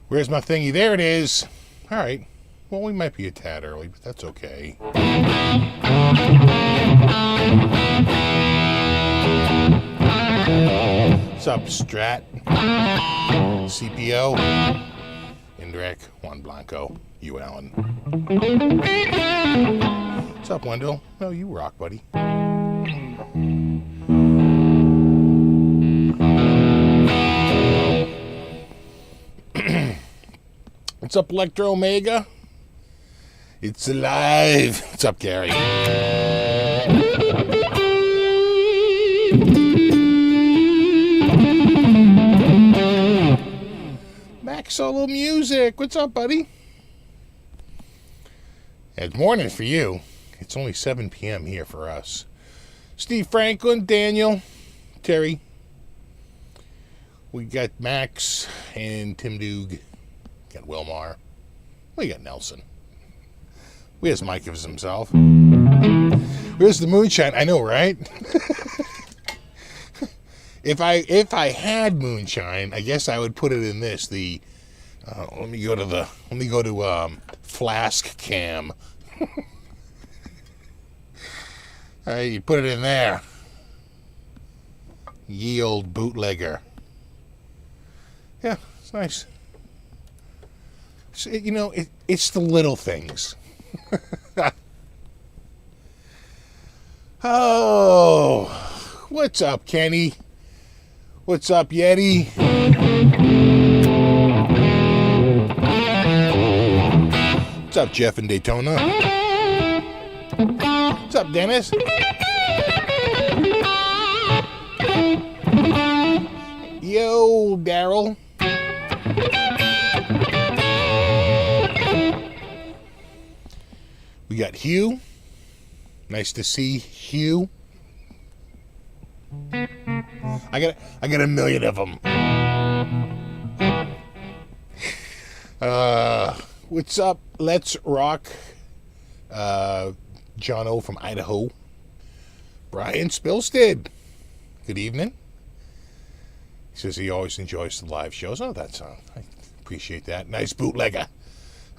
Where's my thingy? There it is. All right. Well, we might be a tad early, but that's okay. What's up, Strat? CPO? Indrek, Juan Blanco, you Allen. What's up, Wendell? No, you rock, buddy. What's up, Electro Omega? It's alive. What's up, Gary? Max Solo Music. What's up, buddy? It's morning for you. It's only 7 p.m. here for us. Steve Franklin, Daniel, Terry. We got Max and Tim Doog. Got Wilmar. We got Nelson. We has Mike gives himself. Where's the moonshine? I know, right? If I had moonshine, I guess I would put it in this. Let me go to flask cam. All right, you put it in there. Ye old bootlegger. Yeah, it's nice. You know, it's the little things. Oh, what's up, Kenny? What's up, Yeti? What's up, Jeff in Daytona? What's up, Dennis? Yo, Daryl. We got Hugh. Nice to see Hugh. I got a million of them. What's up? Let's rock. John O from Idaho. Brian Spilstead. Good evening. He says he always enjoys the live shows. Oh, that's I appreciate that. Nice bootlegger.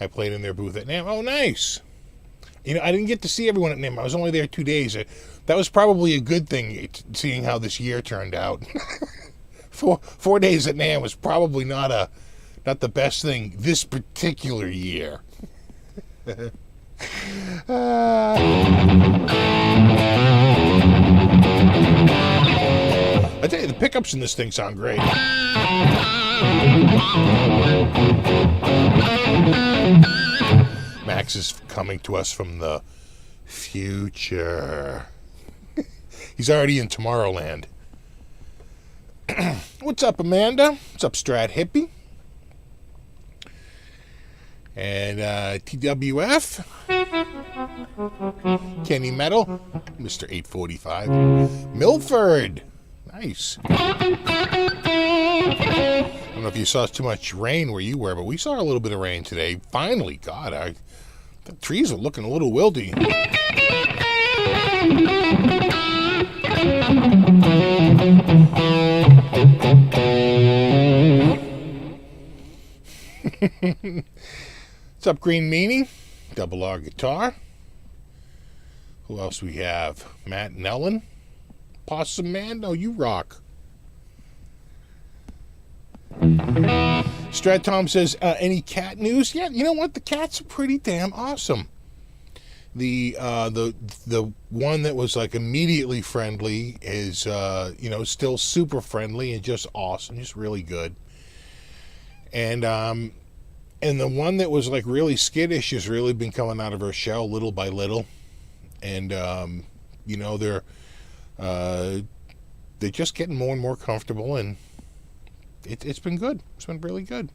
I played in their booth at NAMM. Oh, nice. You know, I didn't get to see everyone at NAMM. I was only there 2 days. That was probably a good thing, seeing how this year turned out. 4 days at NAMM was probably not the best thing this particular year. I tell you, the pickups in this thing sound great. Max is coming to us from the future. He's already in Tomorrowland. What's up, Amanda? What's up, Strat Hippie? And TWF. Kenny Metal. Mr. 845. Milford. Nice. I don't know if you saw too much rain where you were, but we saw a little bit of rain today. Finally, God, the trees are looking a little wilty. What's up, Green Meanie? Double R Guitar. Who else we have? Matt and Ellen. Possum Man? No, you rock. Strat Tom says, any cat news? Yeah, you know what? The cats are pretty damn awesome. The one that was like immediately friendly is still super friendly and just awesome, just really good. And the one that was like really skittish has really been coming out of her shell little by little. And they're just getting more and more comfortable, and it's been good. It's been really good.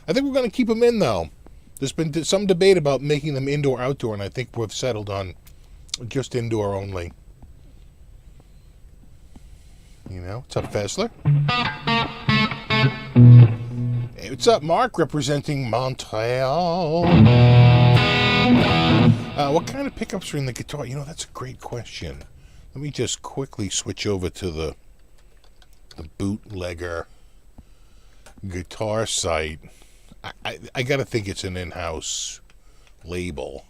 I think we're going to keep them in, though. There's been some debate about making them indoor-outdoor, and I think we've settled on just indoor only. You know, what's up, Fessler? Hey, what's up, Mark, representing Montreal? What kind of pickups are in the guitar? You know, that's a great question. Let me just quickly switch over to the Bootlegger guitar site. I got to think it's an in-house label.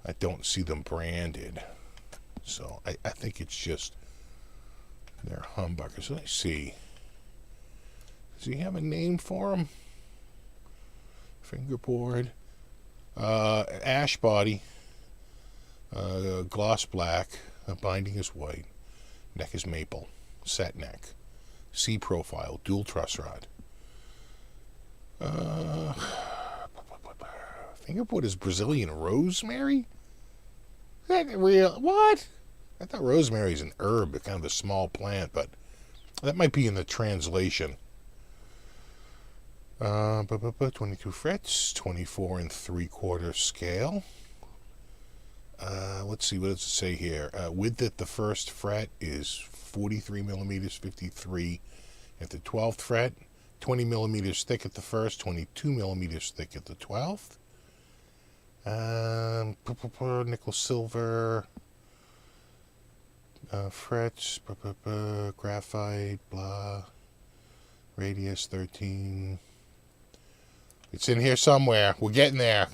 I don't see them branded. So I think it's just their humbuckers. Let's see. Does he have a name for them? Fingerboard. Ash body. Gloss black. Binding is white. Neck is maple. Set neck. C profile. Dual truss rod. Fingerboard is Brazilian rosemary? Is that real? What? I thought rosemary is an herb, kind of a small plant, but that might be in the translation. 22 frets, 24 3/4 scale. Let's see, what does it say here? Width at the first fret is 43 millimeters, 53 at the 12th fret, 20 millimeters thick at the first, 22 millimeters thick at the 12th. Nickel silver, frets, graphite, blah, radius 13. It's in here somewhere. We're getting there.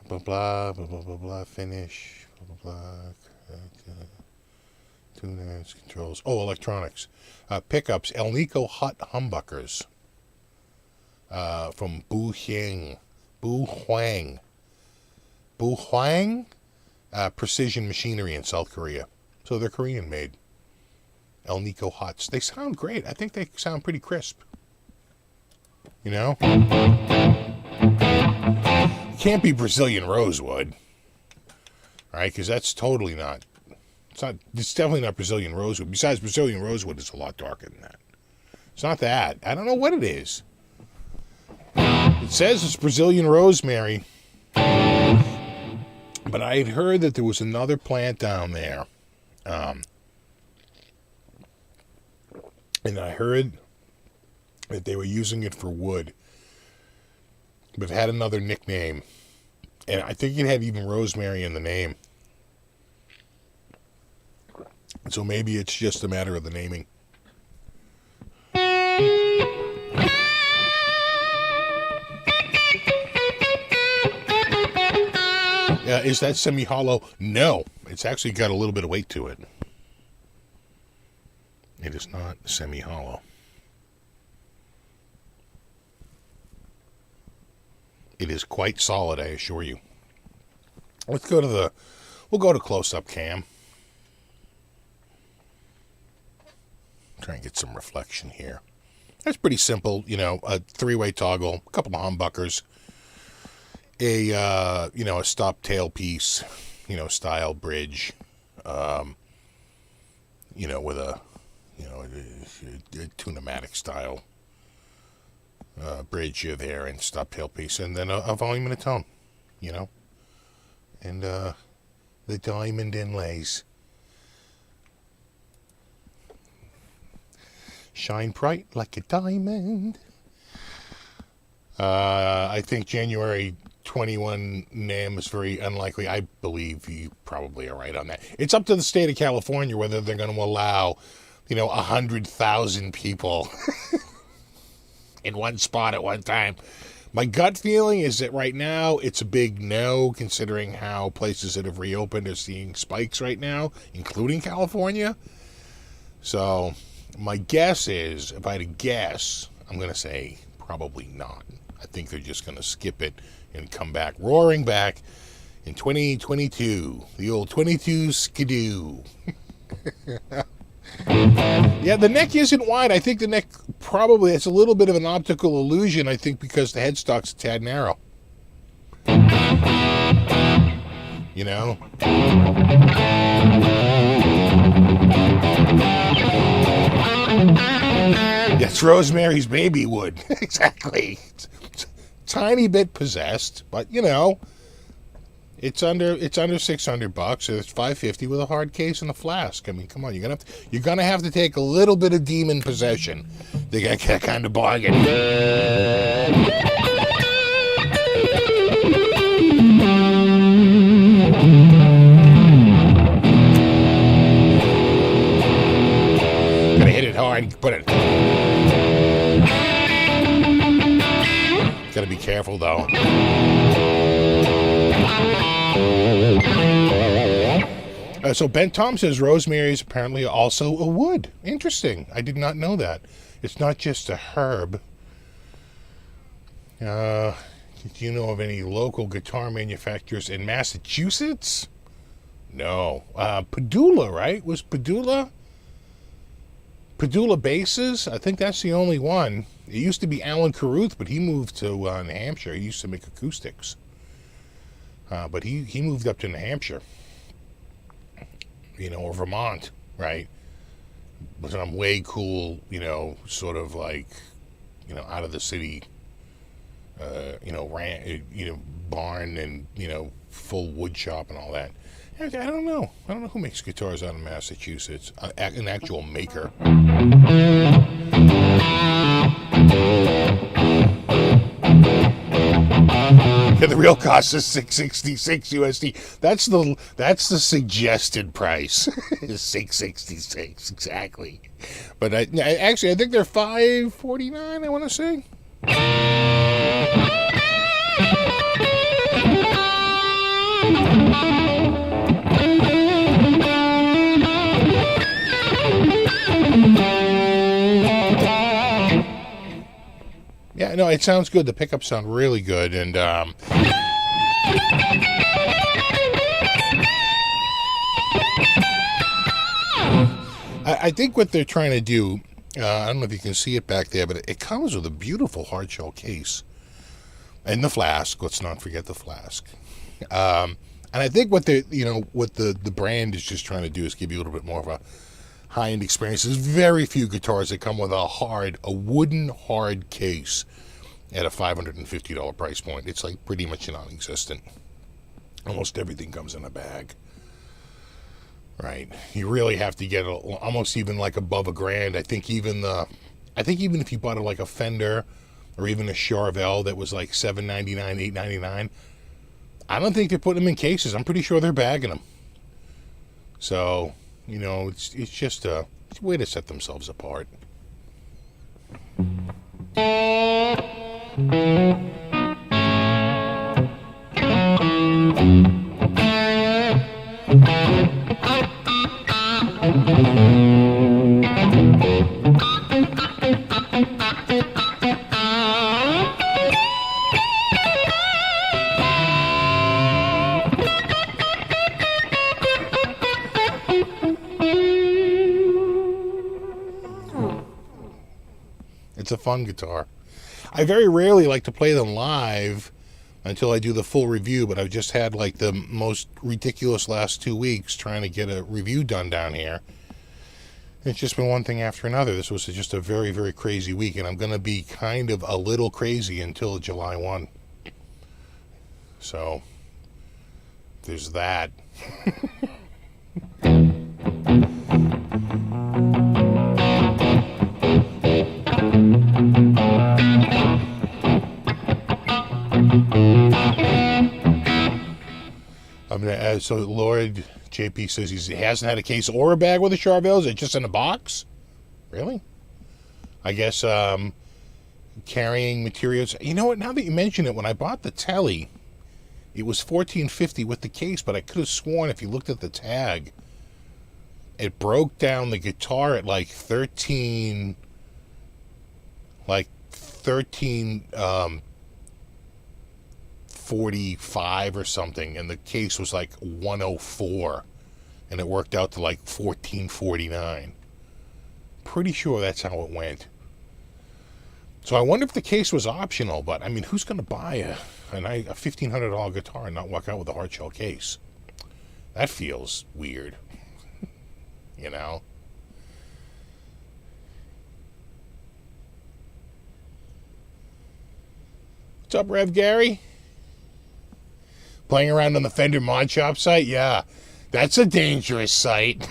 Blah, blah, blah, blah, blah, blah, finish, blah, blah, blah, tuners, controls. Oh, electronics. Pickups, Elnico Hot Humbuckers from Buhuang Precision Machinery in South Korea. So they're Korean made. Elnico Hots. They sound great. I think they sound pretty crisp. You know? Can't be Brazilian rosewood, right? Because that's totally not. It's definitely not Brazilian rosewood. Besides, Brazilian rosewood is a lot darker than that. It's not that. I don't know what it is. It says it's Brazilian rosemary, but I had heard that there was another plant down there, and I heard that they were using it for wood, but it had another nickname, and I think it had even rosemary in the name. So maybe it's just a matter of the naming. Is that semi-hollow? No, it's actually got a little bit of weight to it. It is not semi-hollow. It is quite solid, I assure you. We'll go to close-up cam. Try and get some reflection here. That's pretty simple, you know, a three-way toggle, a couple of humbuckers, a stop tailpiece, style bridge, with a tunematic style bridge here, there, and stop tailpiece, and then a volume and a tone, and the diamond inlays. Shine bright like a diamond. I think January 21 NAMM is very unlikely. I believe you probably are right on that. It's up to the state of California whether they're going to allow, 100,000 people in one spot at one time. My gut feeling is that right now it's a big no, considering how places that have reopened are seeing spikes right now, including California. So my guess is, if I had to guess, I'm going to say probably not. I think they're just going to skip it and come back, roaring back in 2022. The old 22 skidoo. Yeah, the neck isn't wide. I think the neck probably, it's a little bit of an optical illusion, I think, because the headstock's a tad narrow. That's Rosemary's Baby wood. Exactly. It's tiny bit possessed, but it's under $600, so it's $550 with a hard case and a flask. I mean, come on, you're gonna have to take a little bit of demon possession to get that kind of bargain. Gotta hit it hard, put it. got to be careful, though. So Ben Tom says rosemary is apparently also a wood. Interesting. I did not know that. It's not just a herb. Do you know of any local guitar manufacturers in Massachusetts? No. Padula, right? Was Padula Basses? I think that's the only one. It used to be Alan Carruth, but he moved to New Hampshire. He used to make acoustics. But he moved up to New Hampshire. Or Vermont, right? But some way cool, sort of like, out of the city, barn and, full wood shop and all that. I don't know. I don't know who makes guitars out of Massachusetts. An actual maker. Yeah, the real cost is $666 USD. That's the suggested price. Is $666 exactly. But I think they're $549. I want to say. Yeah, no, it sounds good. The pickups sound really good, and I think what they're trying to do, I don't know if you can see it back there, but it comes with a beautiful hard shell case and the flask. Let's not forget the flask. And I think what what the brand is just trying to do is give you a little bit more of a high-end experience. There's very few guitars that come with a wooden hard case at a $550 price point. It's like pretty much non-existent. Almost everything comes in a bag, right? You really have to get almost even like above $1,000. I think even if you bought like a Fender or even a Charvel that was like $799, $899, I don't think they're putting them in cases. I'm pretty sure they're bagging them. So, it's just a way to set themselves apart. It's a fun guitar. I very rarely like to play them live until I do the full review, but I've just had like the most ridiculous last 2 weeks trying to get a review done down here. It's just been one thing after another. This was just a very, very crazy week, and I'm going to be kind of a little crazy until July 1. So, there's that. So Lord JP says he hasn't had a case or a bag with a Charvel. Is it just in a box? Really? I guess carrying materials. You know what? Now that you mention it, when I bought the Telly, it was $14.50 with the case, but I could have sworn if you looked at the tag, it broke down the guitar at like 13 45 or something, and the case was like 104, and it worked out to like 1449. Pretty sure that's how it went. So I wonder if the case was optional, but I mean, who's going to buy a $1,500 guitar and not walk out with a hard shell case? That feels weird. What's up, Rev Gary? Playing around on the Fender Mod Shop site? Yeah, that's a dangerous site.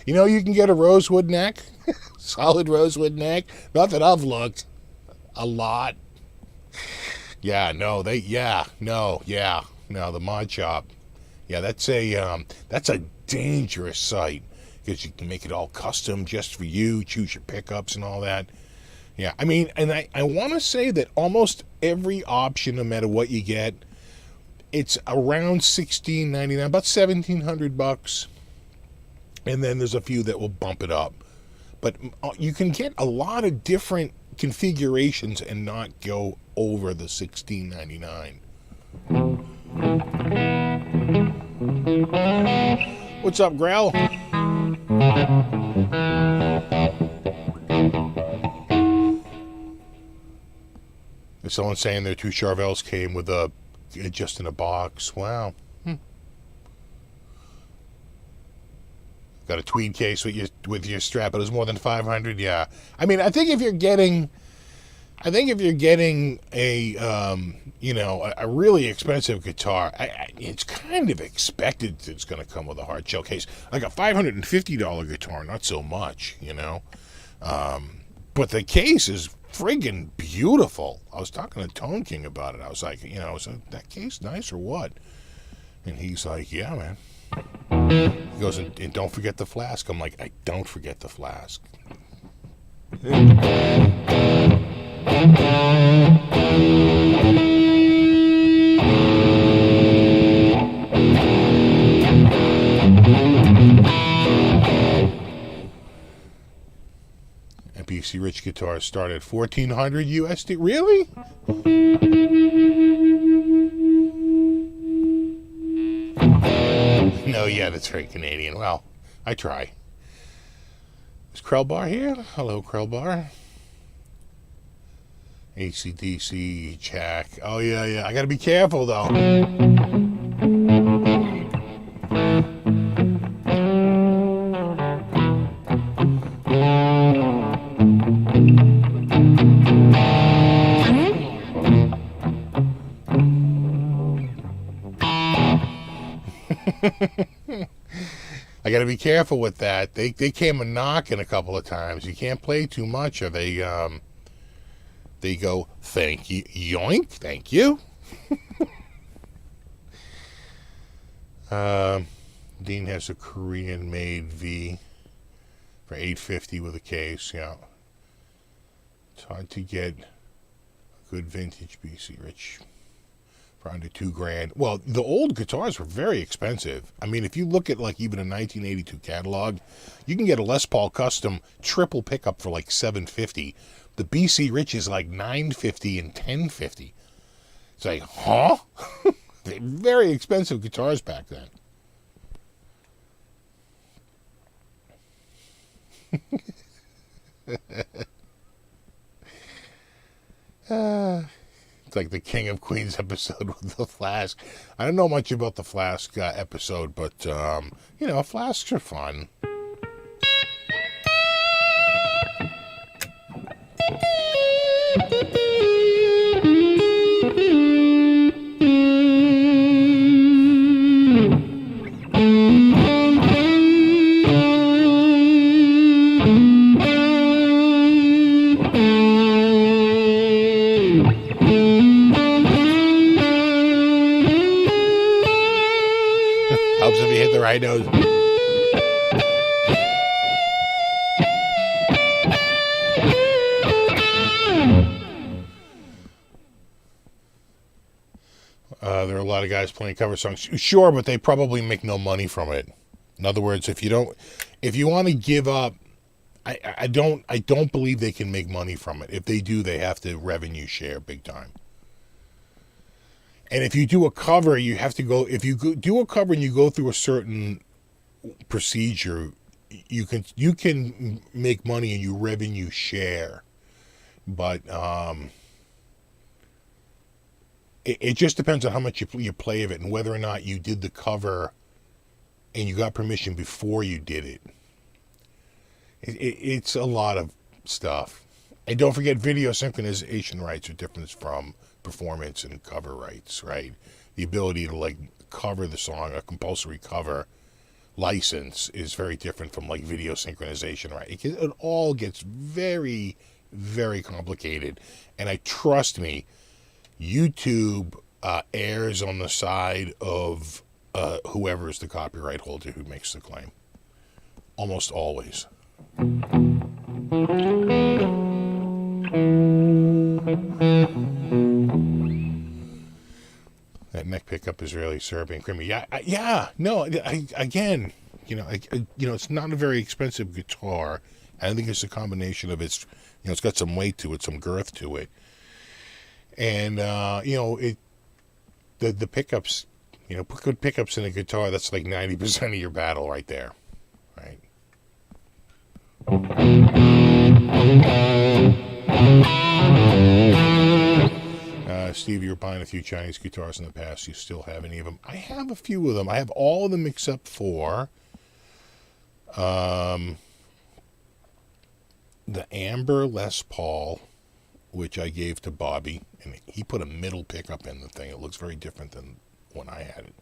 You can get a rosewood neck, solid rosewood neck. Not that I've looked. A lot. The Mod Shop. Yeah, that's a dangerous site because you can make it all custom just for you, choose your pickups and all that. Yeah, I mean, and I want to say that almost every option, no matter what you get, it's around $16.99, about $1,700, and then there's a few that will bump it up. But you can get a lot of different configurations and not go over the $16.99. What's up, Grell? There's someone saying their two Charvels came with just in a box. Wow. Got a tweed case with your strap. It was more than $500. Yeah. I mean, I think if you're getting a a really expensive guitar, it's kind of expected that it's going to come with a hard shell case. Like a $550 guitar, not so much, but the case is friggin' beautiful. I was talking to Tone King about it. I was like, is that case nice or what? And he's like, yeah, man. He goes, and don't forget the flask. I'm like, I don't forget the flask. And BC Rich guitars start at $1,400 USD. Really? No, yeah, that's very Canadian. Well, I try. Is Krellbar here? Hello, Krellbar. ACDC, Jack. Oh, yeah. I gotta be careful, though. I got to be careful with that. They came a knocking a couple of times. You can't play too much, or they go, thank you, yoink, thank you. Dean has a Korean-made V for $850 with a case. Yeah, it's hard to get a good vintage BC Rich for under $2,000. Well, the old guitars were very expensive. I mean, if you look at like even a 1982 catalog, you can get a Les Paul Custom triple pickup for like $750. The BC Rich is like $950 and $1050. It's like, huh? They're very expensive guitars back then. It's like the King of Queens episode with the flask. I don't know much about the flask episode, but, flasks are fun. Helps if you hit the right note. There are a lot of guys playing cover songs. Sure, but they probably make no money from it. In other words, if you want to give up, I don't believe they can make money from it. If they do, they have to revenue share big time. And if you do a cover, you have to go. If you do a cover and you go through a certain procedure, you can make money and you revenue share. But it just depends on how much you play of it and whether or not you did the cover and you got permission before you did it. It's a lot of stuff. And don't forget, video synchronization rights are different from performance and cover rights, right? The ability to like cover the song, a compulsory cover license is very different from like video synchronization, right? It all gets very, very complicated. And trust me, YouTube airs on the side of whoever is the copyright holder who makes the claim. Almost always. That neck pickup is really Serbian creamy. Yeah. No, again, it's not a very expensive guitar. I think it's a combination of it's got some weight to it, some girth to it, and the pickups, put good pickups in a guitar. That's like 90% of your battle right there, right? Steve, you were buying a few Chinese guitars in the past. You still have any of them? I have a few of them. I have all of them except for the Amber Les Paul, which I gave to Bobby, and he put a middle pickup in the thing. It looks very different than when I had it.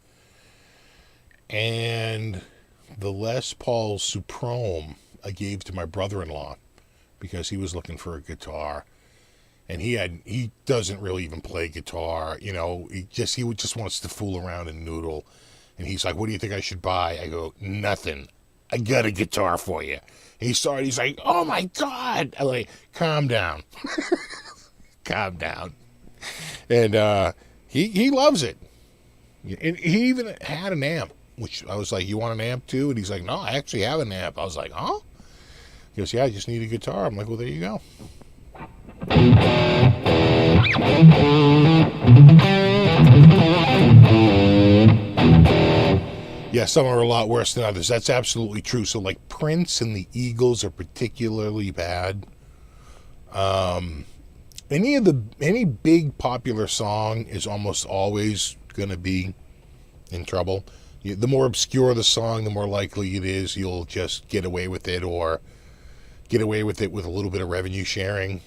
And the Les Paul Supreme I gave to my brother-in-law because he was looking for a guitar. And he doesn't really even play guitar, he just wants to fool around and noodle. And he's like, what do you think I should buy? I go, nothing. I got a guitar for you. He's like, oh my God. I'm like, calm down. Calm down. And he loves it. And he even had an amp, which I was like, you want an amp too? And he's like, no, I actually have an amp. I was like, huh? He goes, yeah, I just need a guitar. I'm like, well, there you go. Yeah, some are a lot worse than others. That's absolutely true. So, like Prince and the Eagles are particularly bad. Any big popular song is almost always going to be in trouble. The more obscure the song, the more likely it is you'll just get away with it, or get away with it with a little bit of revenue sharing.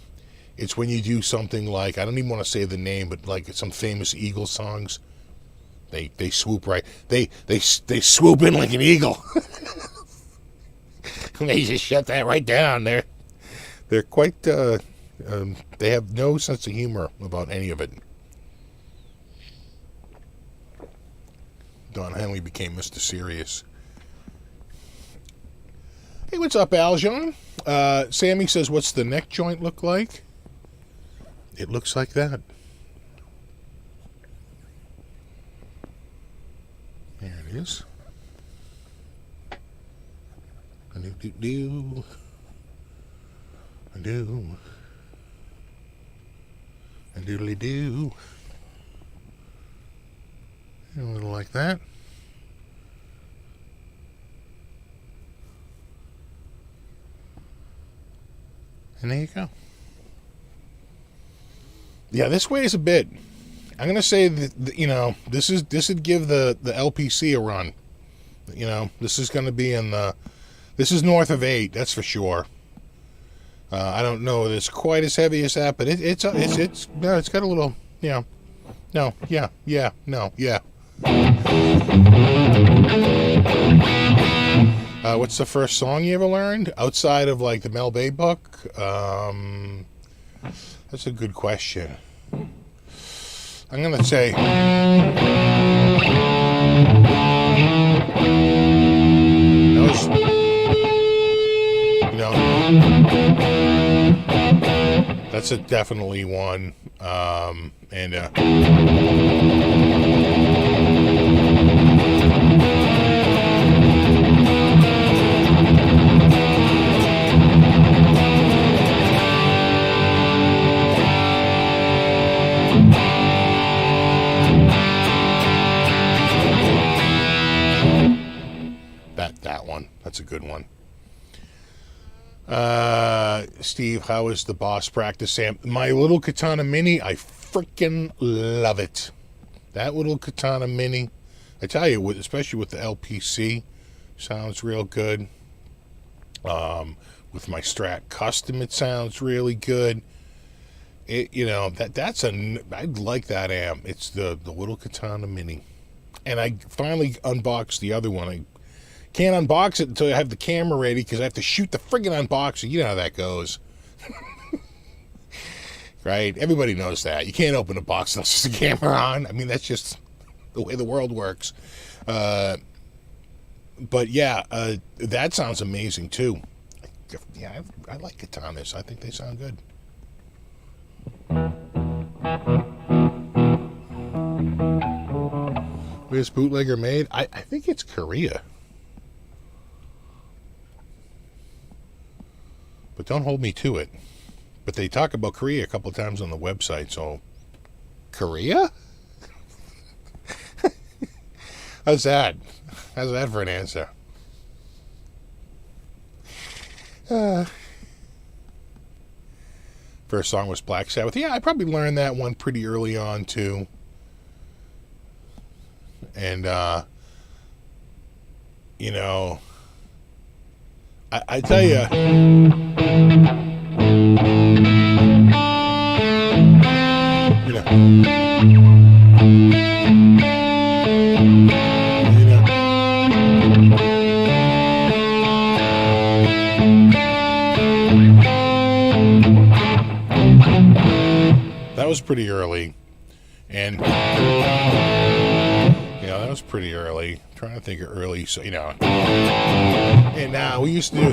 It's when you do something like, I don't even want to say the name, but like some famous Eagles songs, they swoop right. They swoop in like an eagle. They just shut that right down. They're quite. They have no sense of humor about any of it. Don Henley became Mr. Serious. Hey, what's up, Aljon? Sammy says, what's the neck joint look like? It looks like that. There it is. A-do-do-do. A-do. A-doodly-doo. A little like that. And there you go. Yeah, this weighs a bit. I'm gonna say that this would give the LPC a run. This is gonna be this is north of 8, that's for sure. I don't know that it's quite as heavy as that, but it's got a little What's the first song you ever learned outside of like the Mel Bay book? That's a good question. I'm gonna say that's definitely one. That one. That's a good one. Steve, how is the Boss practice amp? My little Katana Mini, I freaking love it. That little Katana Mini, I tell you, especially with the LPC, sounds real good. With my Strat Custom, it sounds really good. I like that amp. It's the little Katana Mini. And I finally unboxed the other one. I can't unbox it until I have the camera ready because I have to shoot the friggin' unboxing. You know how that goes. Right? Everybody knows that. You can't open a box unless there's a camera on. I mean, that's just the way the world works. But yeah, that sounds amazing too. Yeah, I like Katanas. I think they sound good. Where's Bootlegger made? I think it's Korea. But don't hold me to it. But they talk about Korea a couple times on the website, so... Korea? How's that? How's that for an answer? First song was Black Sabbath. Yeah, I probably learned that one pretty early on, too. And, you know, I tell you, that was pretty early. And, that was pretty early. I'm trying to think of early, so, And now we used to do...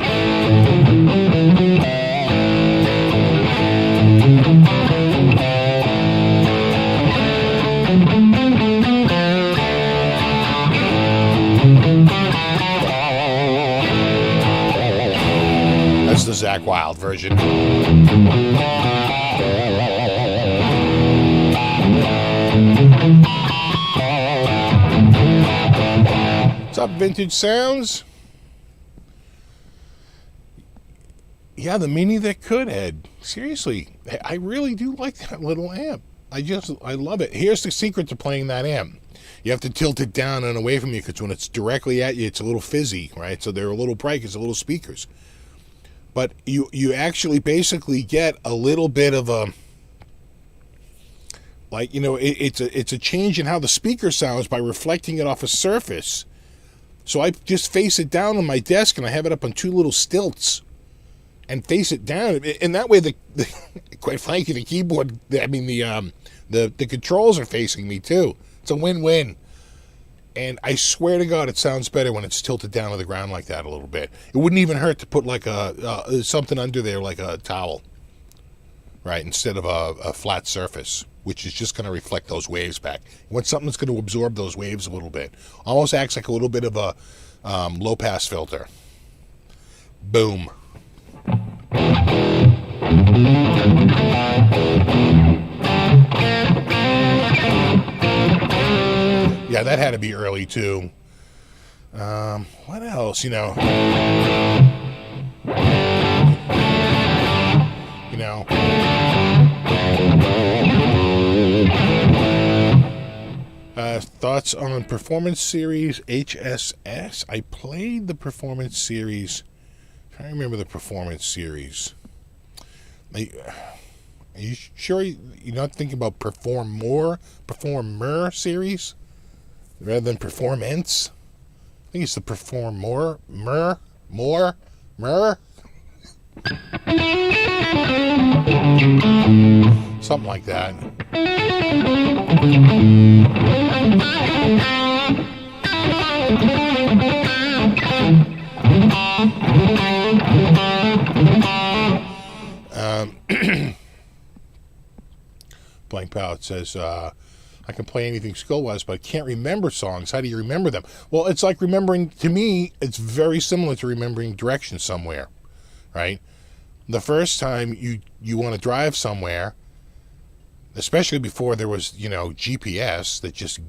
That's the Zakk Wylde version. What's up, Vintage Sounds? Yeah, the Mini That Could, Ed. Seriously, I really do like that little amp. I love it. Here's the secret to playing that amp. You have to tilt it down and away from you, because when it's directly at you, it's a little fizzy, right? So they're a little bright because they're little speakers. But you actually basically get a little bit of a... Like, it's a change in how the speaker sounds by reflecting it off a surface. So I just face it down on my desk, and I have it up on two little stilts and face it down. And that way, quite frankly, the keyboard, the controls are facing me too. It's a win-win. And I swear to God, it sounds better when it's tilted down to the ground like that a little bit. It wouldn't even hurt to put like something under there, like a towel, right, instead of a flat surface, which is just going to reflect those waves back. You want something that's going to absorb those waves a little bit. Almost acts like a little bit of a low-pass filter. Boom. Yeah, that had to be early, too. What else, Thoughts on Performance Series HSS? I played the Performance Series. I'm trying to remember the Performance Series. Are you sure you're not thinking about Performer Series rather than Performance? I think it's the Performer, more. Something like that. Blank Palette says, I can play anything skill-wise, but I can't remember songs. How do you remember them? Well, it's like remembering, to me, it's very similar to remembering directions somewhere, right? The first time you want to drive somewhere, especially before there was, GPS that just,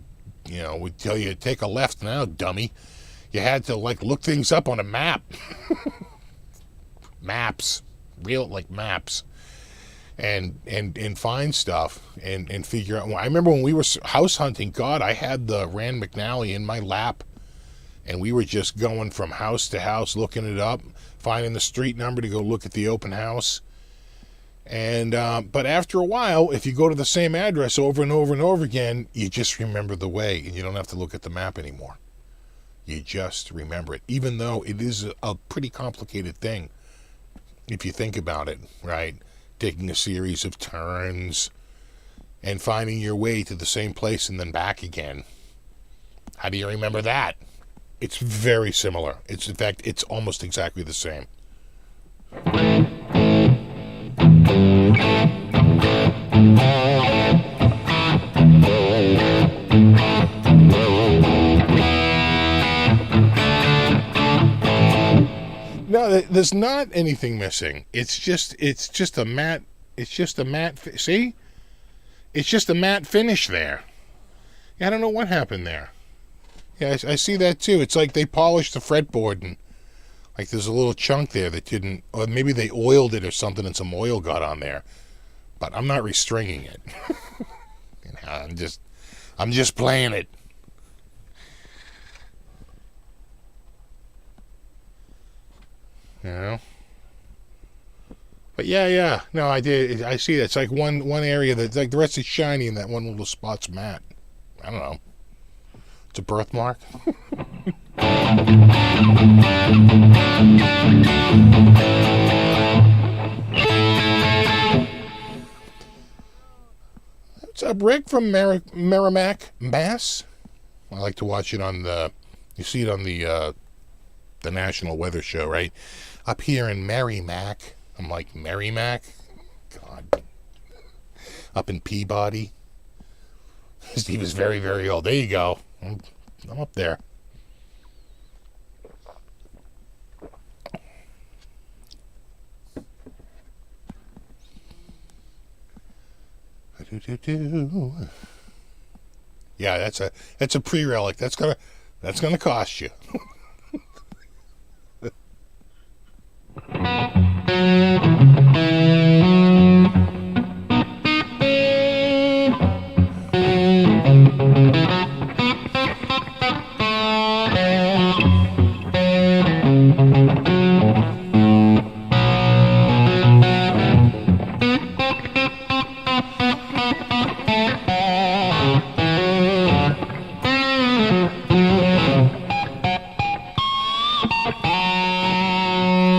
would tell you to take a left now, dummy. You had to, look things up on a map. Maps. Real, maps. And find stuff and figure out. I remember when we were house hunting, God, I had the Rand McNally in my lap, and we were just going from house to house, looking it up, finding the street number to go look at the open house. And but after a while, if you go to the same address over and over and over again, you just remember the way, and you don't have to look at the map anymore. You just remember it, even though it is a pretty complicated thing if you think about it, right? Taking a series of turns and finding your way to the same place and then back again. How do you remember that? It's very similar. In fact, it's almost exactly the same. there's not anything missing. It's just a matte. See, it's just a matte finish there. Yeah, I don't know what happened there. Yeah, I see that too. It's like they polished the fretboard and like there's a little chunk there that didn't, or maybe they oiled it or something and some oil got on there. But I'm not restringing it. I'm just playing it. You know? But yeah. No, I did. I see that. It's like one area that's like the rest is shiny and that one little spot's matte. I don't know. It's a birthmark. What's up, Rick from Merrimack, Mass? I like to watch it on you see it on the National Weather Show, right? Up here in Merrimack. I'm like, Merrimack? God. Up in Peabody. Steve is very, very old. There you go. I'm up there. Yeah, that's a pre-relic. That's gonna cost you.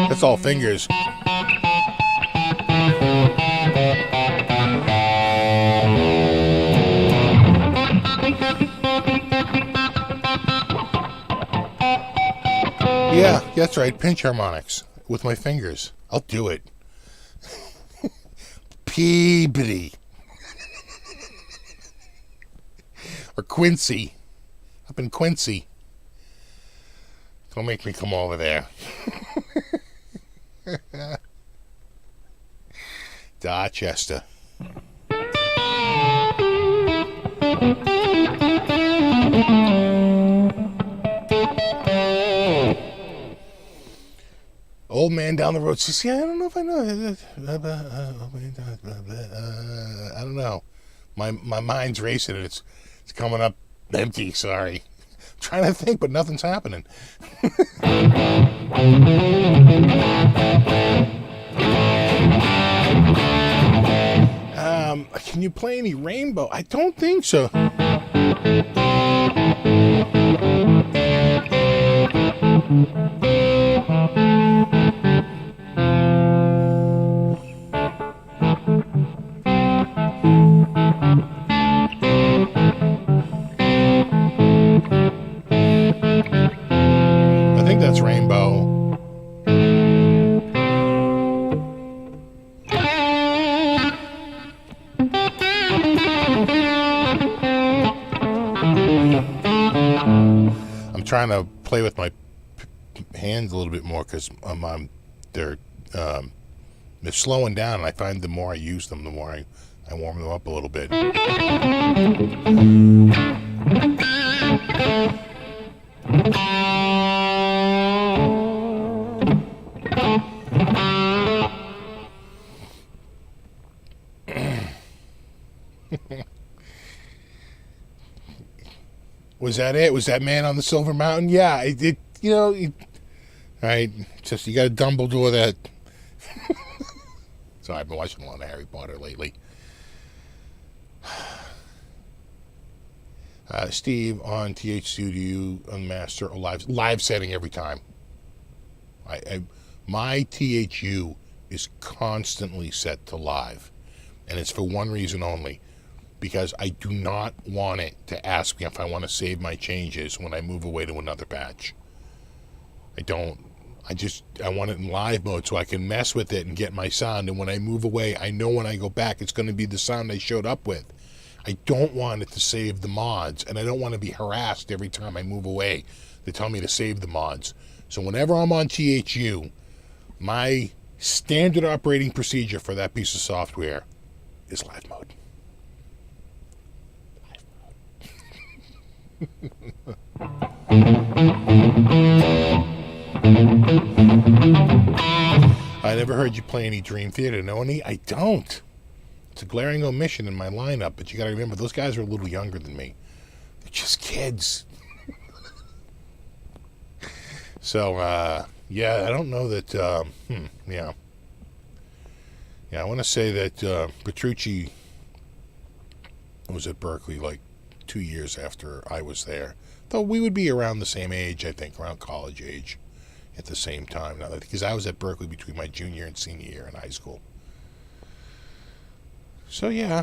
That's all fingers. Yeah, that's right. Pinch harmonics with my fingers. I'll do it. Peabody. Or Quincy. Up in Quincy. Don't make me come over there. Dorchester. Old man down the road says, yeah, I don't know if I know. I don't know. My mind's racing and it's coming up empty, sorry. I'm trying to think, but nothing's happening. Can you play any Rainbow? I don't think so. I think that's Rainbow. I'm trying to play with my hands a little bit more because they're slowing down, and I find the more I use them, the more I warm them up a little bit. Was that it? Was that Man on the Silver Mountain? Yeah, all right, just you got a Dumbledore that. So I've been watching a lot of Harry Potter lately. Steve on TH2, do you unmaster a live setting every time? My THU is constantly set to live, and it's for one reason only. Because I do not want it to ask me if I want to save my changes when I move away to another patch. I don't. I want it in live mode so I can mess with it and get my sound. And when I move away, I know when I go back, it's going to be the sound I showed up with. I don't want it to save the mods, and I don't want to be harassed every time I move away. They tell me to save the mods. So whenever I'm on THU, My standard operating procedure for that piece of software is live mode. I never heard you play any Dream Theater. Know any? I don't. It's a glaring omission in my lineup, but you got to remember, those guys are a little younger than me. They're just kids. So, yeah, I don't know that, yeah. Yeah, I want to say that Petrucci was at Berkeley like 2 years after I was there. Though we would be around the same age, I think, around college age at the same time. Now, because I was at Berkeley between my junior and senior year in high school. So, yeah.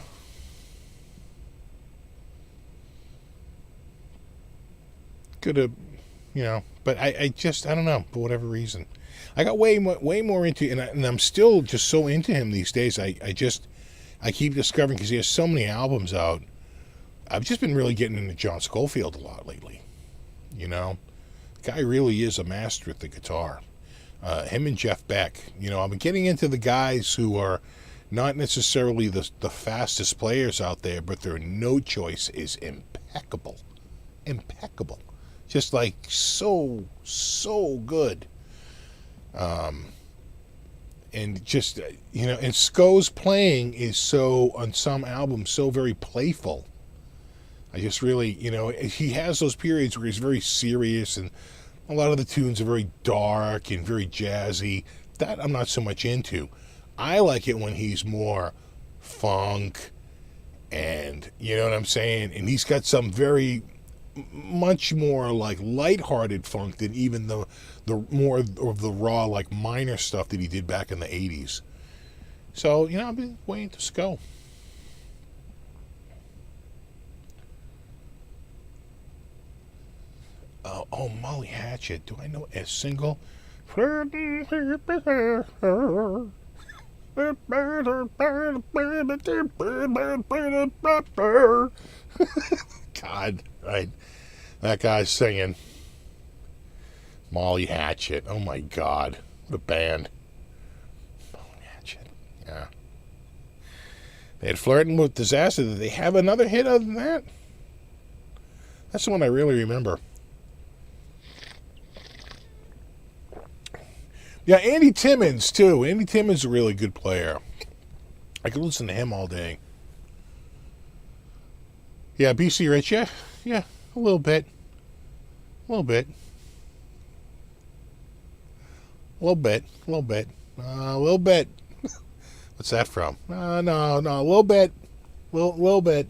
Could have, but I don't know, for whatever reason. I got way more into, and I'm still just so into him these days. I keep discovering, because he has so many albums out. I've just been really getting into John Scofield a lot lately. The guy really is a master at the guitar. Him and Jeff Beck. I've been getting into the guys who are not necessarily the fastest players out there, but their note choice is impeccable. Impeccable. Just like so good. And just, and Sco's playing is so, on some albums, so very playful. I just really, he has those periods where he's very serious, and a lot of the tunes are very dark and very jazzy. That I'm not so much into. I like it when he's more funk, and, you know what I'm saying? And he's got some very, much more like lighthearted funk than even the more of the raw, like, minor stuff that he did back in the 80s. So, I've been waiting to Sco. Oh, Molly Hatchet. Do I know a single? God, right. That guy's singing. Molly Hatchet. Oh my God. What a band. Molly Hatchet. Yeah. They had Flirting with Disaster. Did they have another hit other than that? That's the one I really remember. Yeah, Andy Timmons, too. Andy Timmons is a really good player. I could listen to him all day. Yeah, BC Rich, yeah, a little bit. A little bit. What's that from? No, a little bit. Little bit.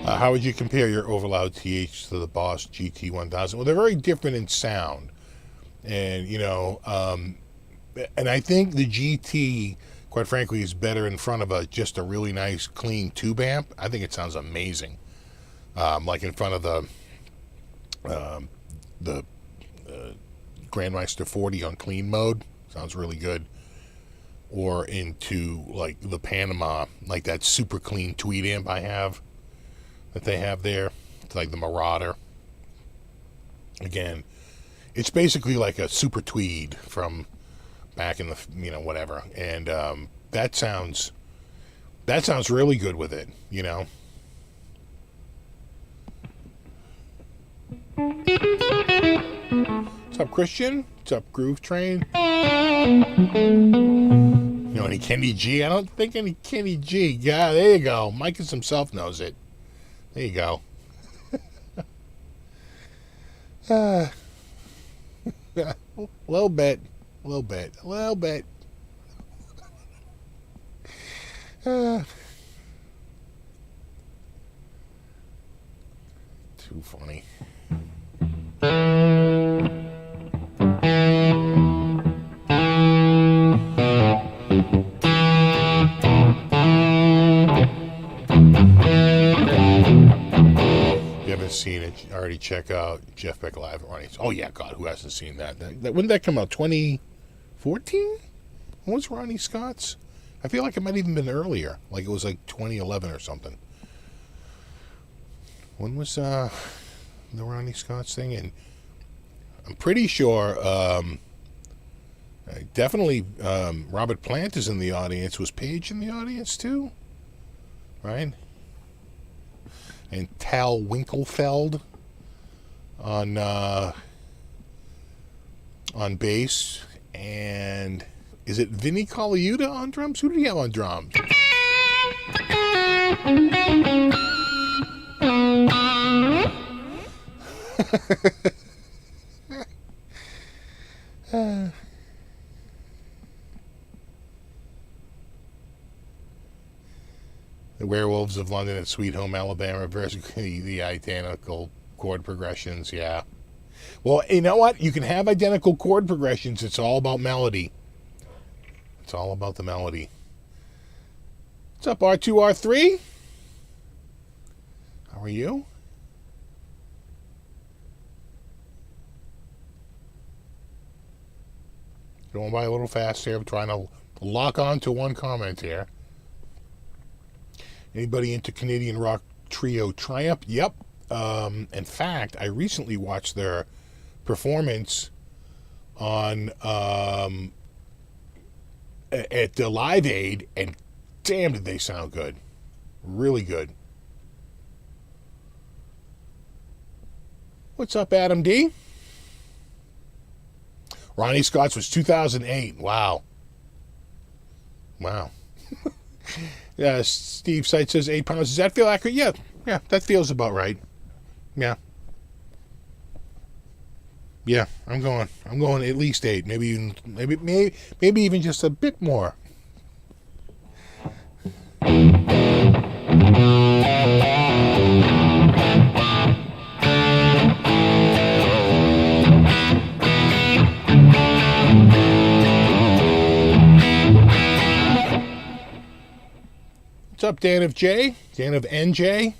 How would you compare your Overloud TH to the Boss GT1000? Well, they're very different in sound. And, and I think the GT, quite frankly, is better in front of just a really nice, clean tube amp. I think it sounds amazing. Like in front of the Grandmaster 40 on clean mode. Sounds really good. Or into, like, the Panama, like that super clean tweed amp I have. That they have there. It's like the Marauder. Again, it's basically like a super tweed from back in the, whatever. And that sounds really good with it, What's up, Christian? What's up, Groove Train? Any Kenny G? I don't think any Kenny G. Yeah, there you go. Micus himself knows it. There you go. Little bit. Too funny. hasn't seen it, already check out Jeff Beck Live at Ronnie's. Oh, yeah, God, who hasn't seen that? When did that come out? 2014? When was Ronnie Scott's? I feel like it might even been earlier. Like it was like 2011 or something. When was the Ronnie Scott's thing? And I'm pretty sure, definitely Robert Plant is in the audience. Was Paige in the audience too? Right? And Tal Winkelfeld on bass. And is it Vinny Colaiuta on drums? Who did he have on drums? The Werewolves of London at Sweet Home Alabama versus the identical chord progressions, yeah. Well, you know what? You can have identical chord progressions. It's all about melody. It's all about the melody. What's up, R2, R3? How are you? Going by a little fast here. I'm trying to lock on to one comment here. Anybody into Canadian rock trio Triumph? Yep. In fact, I recently watched their performance on at the Live Aid, and damn, did they sound good. Really good. What's up, Adam D? Ronnie Scott's was 2008. Wow. Yeah, Steve Sight says 8 pounds. Does that feel accurate? Yeah, that feels about right. Yeah, I'm going at least 8, maybe even just a bit more. What's up, Dan of J? Dan of NJ?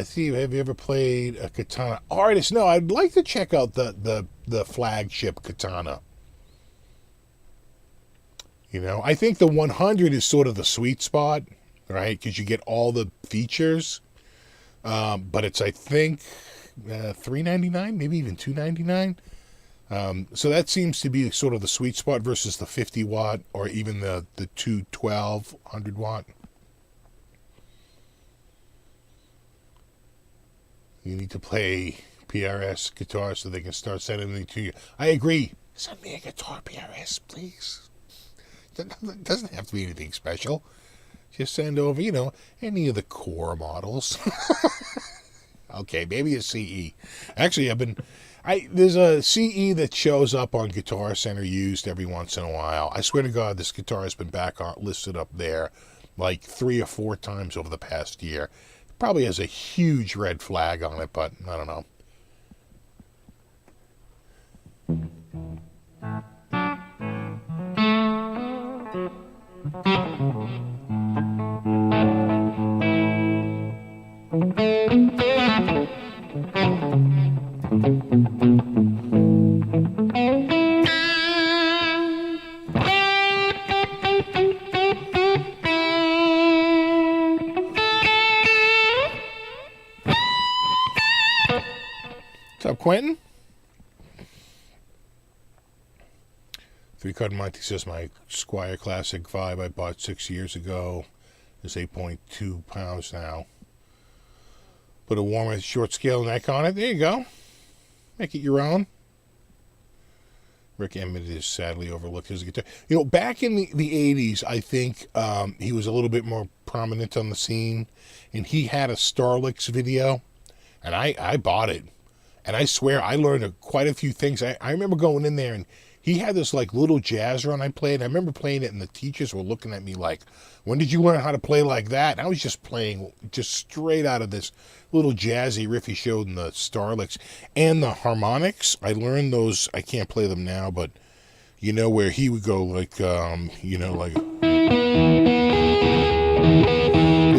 Steve, have you ever played a Katana Artist? No, I'd like to check out the flagship Katana. You know, I think the 100 is sort of the sweet spot, right? Because you get all the features. But it's, I think, $399, maybe even $299. So that seems to be sort of the sweet spot versus the 50 watt or even the 212 100 watt. You need to play PRS guitar so they can start sending them to you. I agree. Send me a guitar, PRS, please. It doesn't have to be anything special. Just send over, any of the core models. Okay, maybe a CE. Actually, there's a CE that shows up on Guitar Center used every once in a while. I swear to God, this guitar has been listed up there like 3 or 4 times over the past year. Probably has a huge red flag on it, but I don't know. What's up, Quentin? 3-Card Monty says my Squire Classic 5 I bought 6 years ago is 8.2 pounds now. Put a warmer short scale neck on it. There you go. Make it your own. Rick Emmett is sadly overlooked as a guitar. Back in the 80s, I think he was a little bit more prominent on the scene. And he had a Starlix video. And I bought it. And I swear I learned quite a few things. I remember going in there and he had this like little jazz run I played. I remember playing it and the teachers were looking at me like, when did you learn how to play like that? And I was just playing just straight out of this little jazzy riff he showed in the Starlix. And the harmonics, I learned those. I can't play them now, but where he would go like, like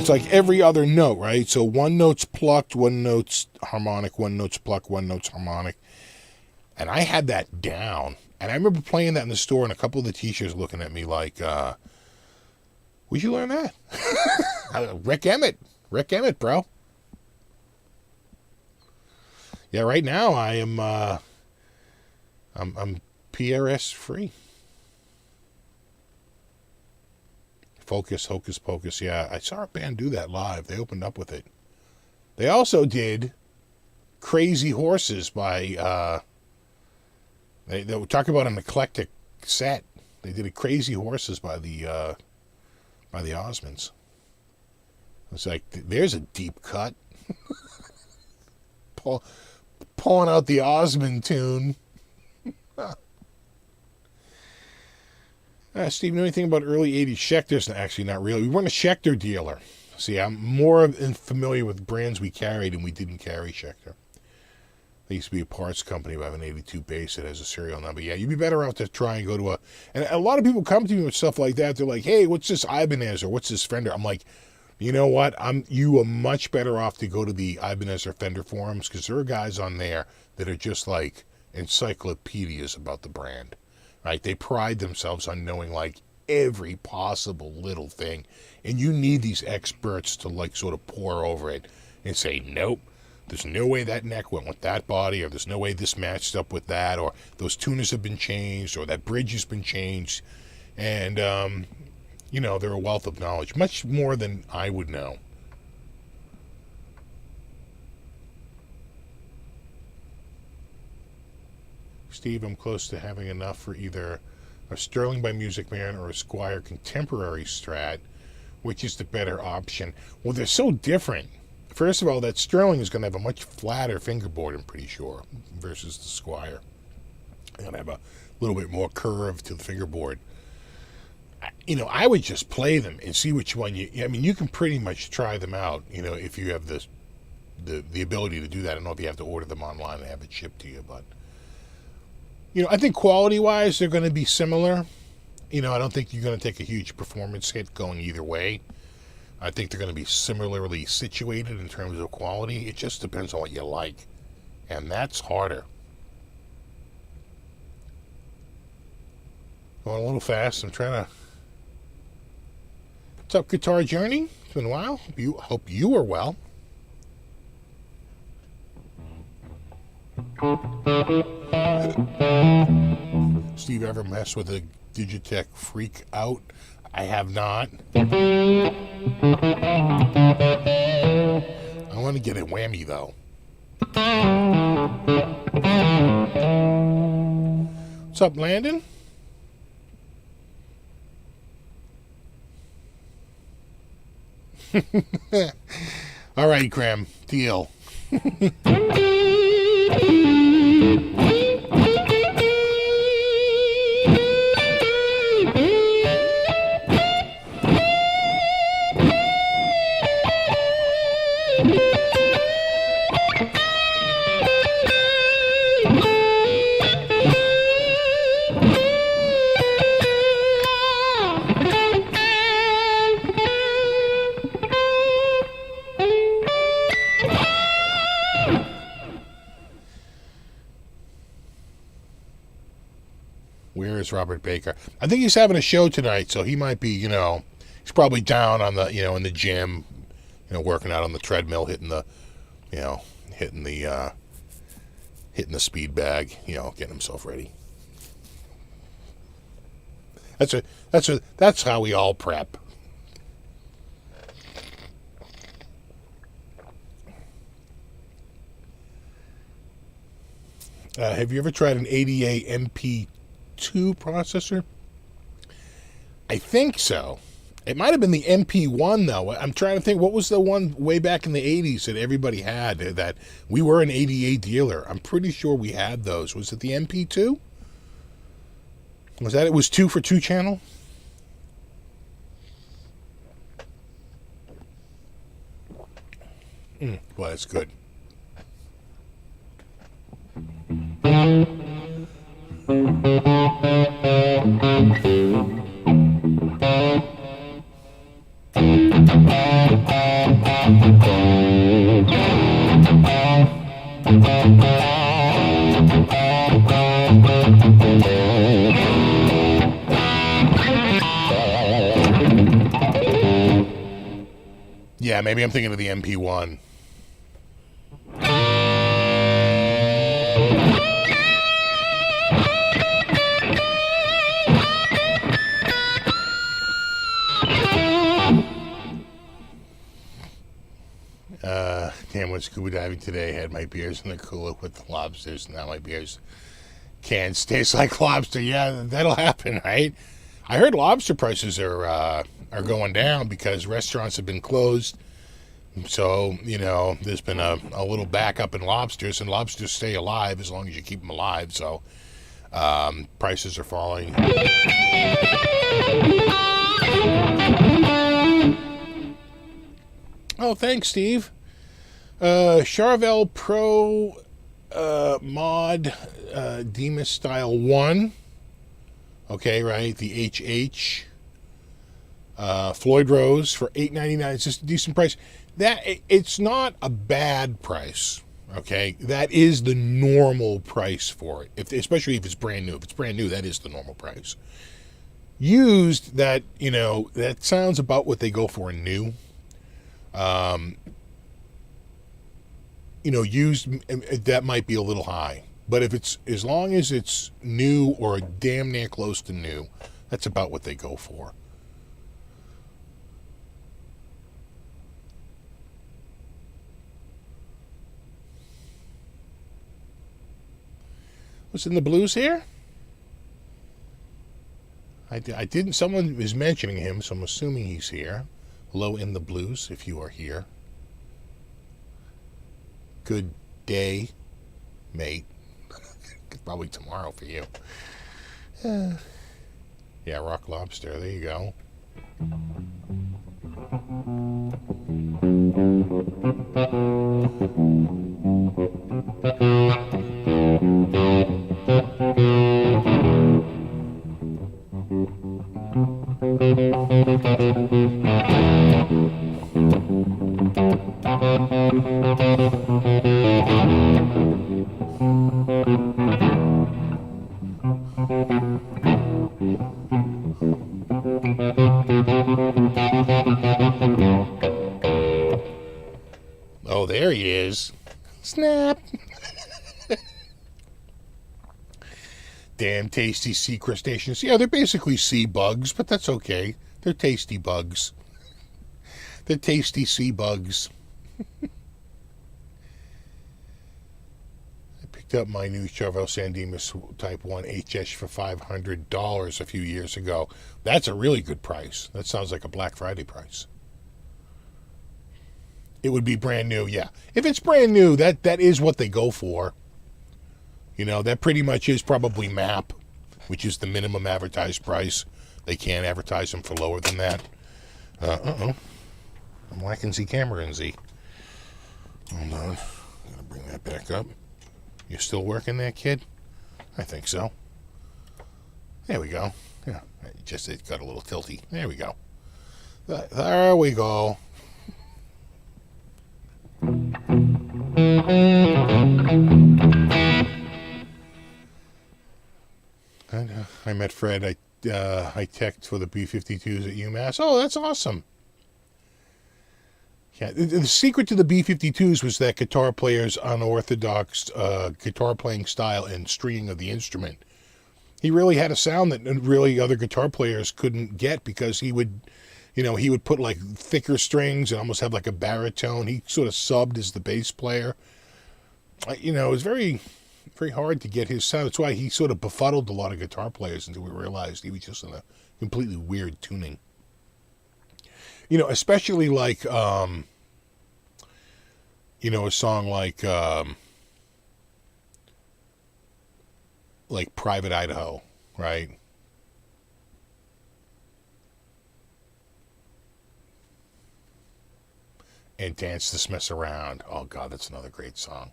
it's like every other note, right? So one note's plucked, one note's harmonic, one note's plucked, one note's harmonic. And I had that down. And I remember playing that in the store and a couple of the teachers looking at me like, where'd you learn that? Rick Emmett, bro. Yeah, right now I am, I'm PRS free. Focus, Hocus Pocus. Yeah, I saw a band do that live. They opened up with it. They also did Crazy Horses by, they were talking about an eclectic set. They did a Crazy Horses by the Osmonds. It's like, there's a deep cut. Pulling out the Osmond tune. Steve, know anything about early 80s Schecters? Actually, not really. We weren't a Schecter dealer. See, I'm more familiar with brands we carried, and we didn't carry Schecter. There used to be a parts company by an 82 base that has a serial number. Yeah, you'd be better off to try and go to and a lot of people come to me with stuff like that. They're like, hey, what's this Ibanez or what's this Fender? I'm like, you know what? You are much better off to go to the Ibanez or Fender forums, because there are guys on there that are just like encyclopedias about the brand. Right? They pride themselves on knowing like every possible little thing. And you need these experts to like sort of pour over it and say, nope, there's no way that neck went with that body, or there's no way this matched up with that, or those tuners have been changed, or that bridge has been changed. And, they're a wealth of knowledge, much more than I would know. Steve, I'm close to having enough for either a Sterling by Music Man or a Squier Contemporary Strat. Which is the better option? Well, they're so different. First of all, that Sterling is going to have a much flatter fingerboard, I'm pretty sure, versus the Squier. It's going to have a little bit more curve to the fingerboard. I would just play them and see which one you can pretty much try them out, if you have the ability to do that. I don't know if you have to order them online and have it shipped to you, but I think quality-wise, they're going to be similar. I don't think you're going to take a huge performance hit going either way. I think they're going to be similarly situated in terms of quality. It just depends on what you like. And that's harder. Going a little fast. I'm trying to... What's up, Guitar Journey? It's been a while. Hope you are well. Steve, ever mess with a Digitech Freak Out? I have not. I want to get a whammy, though. What's up, Landon? All right, Graham. Deal. Robert Baker. I think he's having a show tonight, so he might be, he's probably down on the, in the gym, working out on the treadmill, hitting the speed bag, getting himself ready. That's how we all prep. Have you ever tried an ADA MP2 processor? I think so. It might have been the MP1 though. I'm trying to think, what was the one way back in the 80s that everybody had, that we were an ADA dealer? I'm pretty sure we had those. Was it the MP2? Was that, it was 2 for 2 channel? Well, that's good. Yeah, maybe I'm thinking of the MP1. Damn, went scuba diving today. Had my beers in the cooler with the lobsters. Now my beers cans taste like lobster. Yeah, that'll happen, right? I heard lobster prices are going down because restaurants have been closed. So, there's been a little backup in lobsters, and lobsters stay alive as long as you keep them alive. So, prices are falling. Oh, thanks, Steve. Charvel Pro Mod Demas Style 1. Okay, right? The HH. Floyd Rose for $8.99. It's just a decent price. It's not a bad price. Okay, that is the normal price for it. Especially if it's brand new. If it's brand new, that is the normal price. Used, that sounds about what they go for new. Used, that might be a little high. But if it's, as long as it's new or damn near close to new, that's about what they go for. What's in the blues here? I didn't, someone is mentioning him, so I'm assuming he's here. Hello, in the blues, if you are here. Good day, mate. Probably tomorrow for you. Yeah, Rock Lobster, there you go. Oh, there he is. Snap. Damn tasty sea crustaceans. Yeah, they're basically sea bugs, but that's okay. They're tasty bugs. They're tasty sea bugs. I picked up my new Charvel San Dimas Type 1 HS for $500 a few years ago. That's a really good price. That sounds like a Black Friday price. It would be brand new, yeah. If it's brand new, that is what they go for. That pretty much is probably MAP, which is the minimum advertised price. They can't advertise them for lower than that. I'm lacking Z camera in Z. Hold on. I'm going to bring that back up. You still working there, kid? I think so. There we go. Yeah, it got a little tilty. There we go. There we go. I met Fred. I teched for the B-52s at UMass. Oh, that's awesome. Yeah, the secret to the B-52s was that guitar player's unorthodox guitar playing style and stringing of the instrument. He really had a sound that really other guitar players couldn't get, because he would put like thicker strings and almost have like a baritone. He sort of subbed as the bass player. It was very, very hard to get his sound. That's why he sort of befuddled a lot of guitar players until we realized he was just in a completely weird tuning. Especially like, a song like Private Idaho, right? And Dance This Mess Around. Oh, God, that's another great song.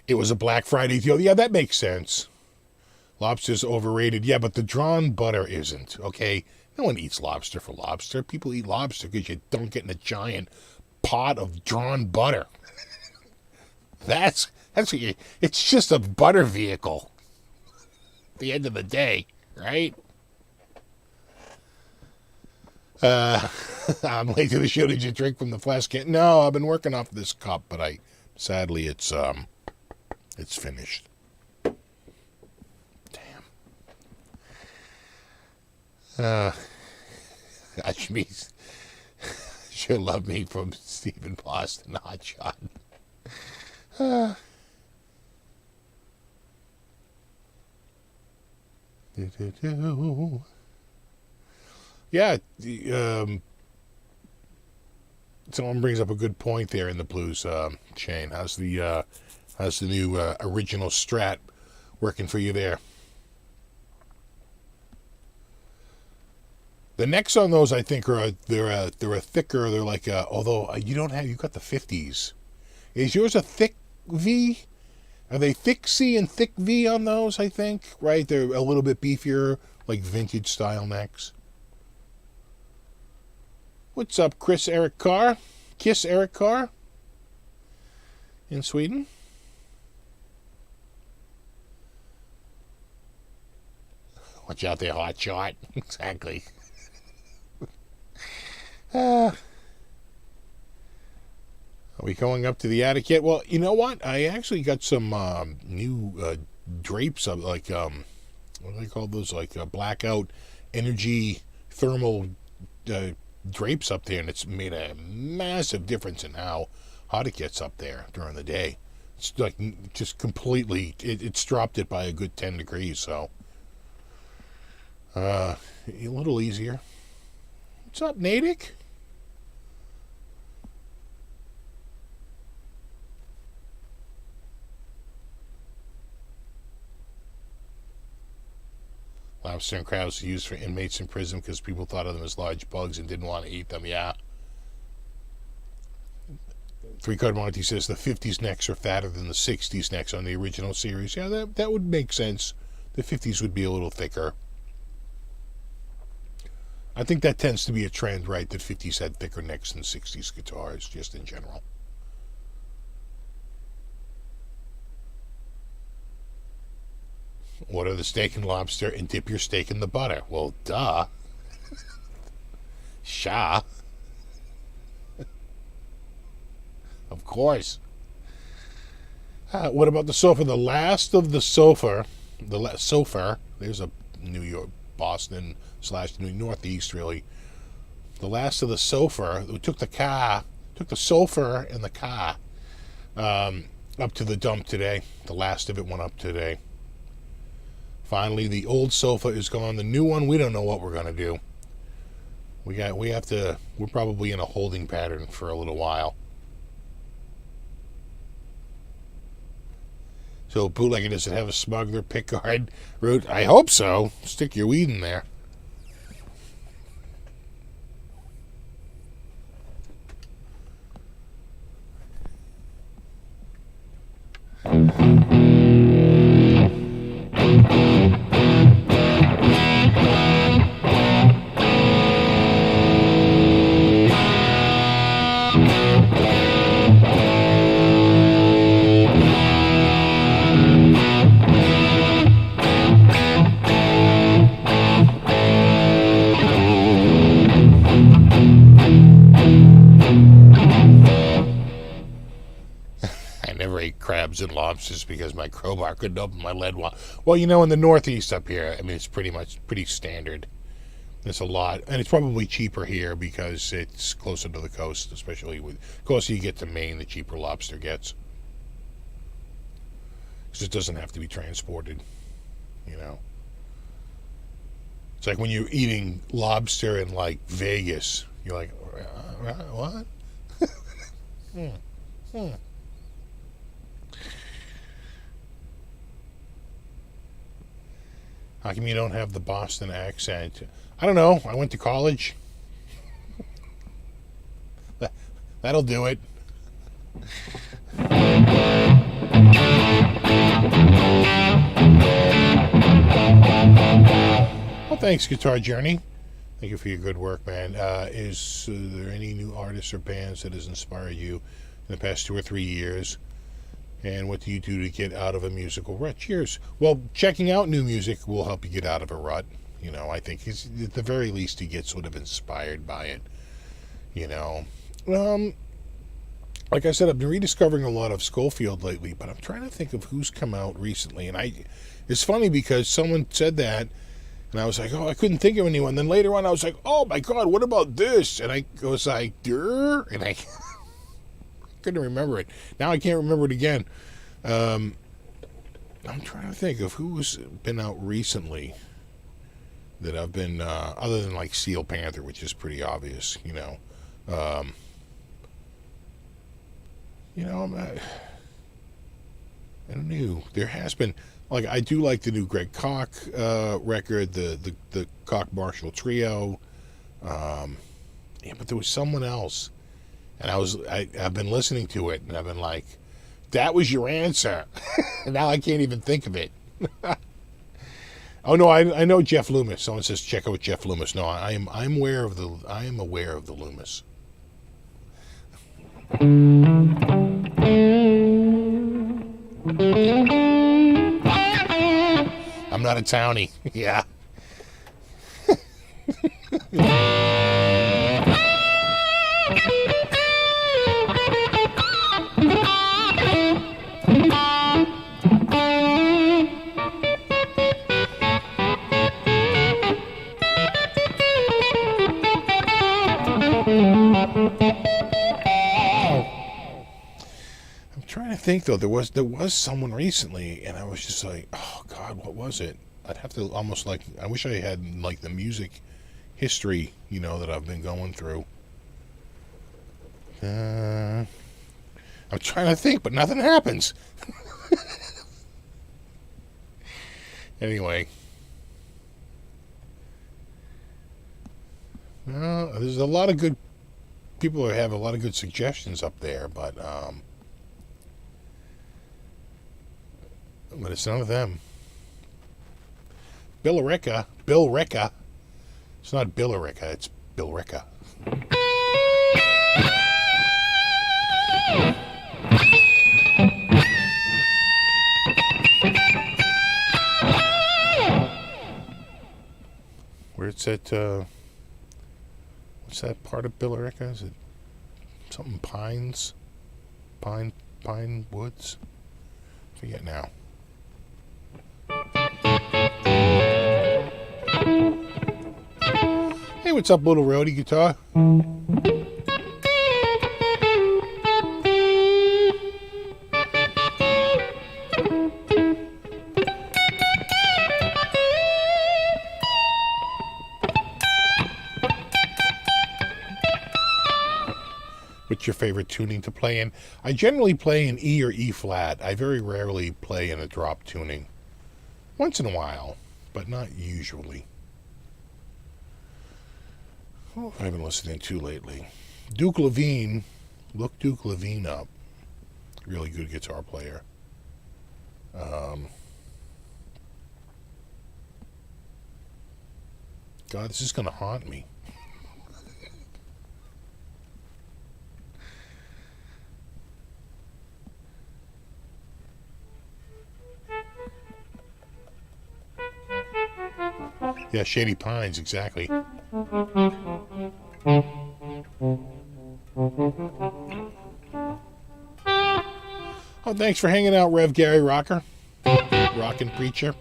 It was a Black Friday deal. Yeah, that makes sense. Lobster's overrated. Yeah, but the drawn butter isn't, okay? No one eats lobster for lobster. People eat lobster because you don't get in a giant pot of drawn butter. That's what it's just a butter vehicle. At the end of the day, right? I'm late to the show. Did you drink from the flask? No, I've been working off this cup, but sadly it's finished. Damn. Gosh, me. Sure love me from Stephen Boston Hotshot. Yeah, someone brings up a good point there in the blues, Shane. How's the new original Strat working for you there? The necks on those, I think, they're a thicker. They're like although you got the 50s. Is yours a thick V? Are they thick C and thick V on those? I think, right? They're a little bit beefier, like vintage style necks. What's up, Kiss Eric Carr in Sweden? Watch out there, hot shot. Exactly. Are we going up to the attic yet? Well, you know what? I actually got some new drapes of what do they call those? Like blackout energy thermal drapes up there, and it's made a massive difference in how hot it gets up there during the day. It's like just completely, it's dropped it by a good 10 degrees, so a little easier. What's up, Natick? Lobster and crabs are used for inmates in prison because people thought of them as large bugs and didn't want to eat them. Yeah. 3-Card Monty says the 50s necks are fatter than the 60s necks on the original series. Yeah, that would make sense. The 50s would be a little thicker. I think that tends to be a trend, right? That 50s had thicker necks than 60s guitars, just in general. Order the steak and lobster and dip your steak in the butter. Well, duh. Sha. Of course. What about the sofa? The last of the sofa. Sofa. There's a New York, Boston / New Northeast, really. The last of the sofa. We took the sofa and the car up to the dump today. The last of it went up today. Finally, the old sofa is gone. The new one, we don't know what we're going to do. We're probably in a holding pattern for a little while. So, Bootlegger, does it have a smuggler pickguard route? I hope so. Stick your weed in there. Crabs and lobsters because my crowbar couldn't open my lead wall. Well, in the Northeast up here, I mean, it's pretty standard. There's a lot, and it's probably cheaper here because it's closer to the coast, especially with closer you get to Maine, the cheaper lobster gets. Because it doesn't have to be transported, It's like when you're eating lobster in like Vegas, you're like, what? How come you don't have the Boston accent? I don't know. I went to college. That'll do it. Well, thanks, Guitar Journey. Thank you for your good work, man. Is there any new artists or bands that has inspired you in the past 2 or 3 years? And what do you do to get out of a musical rut? Cheers. Well, checking out new music will help you get out of a rut. You know, I think he's, at the very least, he gets sort of inspired by it. You know, like I said, I've been rediscovering a lot of Schofield lately, but I'm trying to think of who's come out recently. And it's funny because someone said that, and I was like, oh, I couldn't think of anyone. Then later on, I was like, oh my God, what about this? And I was like, Durr, and I couldn't remember it. Now I can't remember it again. I'm trying to think of who's been out recently that I've been, other than like Steel Panther, which is pretty obvious, you know. You know, I don't know. There has been, like, I do like the new Greg Koch record, the Koch Marshall Trio. Yeah, but there was someone else, and I've been listening to it, and I've been like, that was your answer. And now I can't even think of it. Oh no, I know Jeff Loomis. Someone says check out Jeff Loomis. No, I am aware of the Loomis. I'm not a townie. Yeah. Trying to think though, there was someone recently, and I was just like, oh God, what was it? I'd have to almost like, I wish I had like the music history, you know, that I've been going through. I'm trying to think, but nothing happens. Anyway, there's a lot of good people who have a lot of good suggestions up there, but it's none of them. Bill Recca. It's not Bill Recca, it's Bill Recca. Where it's at, what's that part of Bill Recca? Is it something Pines? Pine Woods? I forget now. Hey, what's up, little roadie guitar? What's your favorite tuning to play in? I generally play in E or E flat. I very rarely play in a drop tuning. Once in a while, but not usually. What have I been listening to lately? Duke Levine. Look Duke Levine up. Really good guitar player. God, this is going to haunt me. Yeah, Shady Pines, exactly. Oh, thanks for hanging out, Rev Gary Rocker. Rockin' Preacher.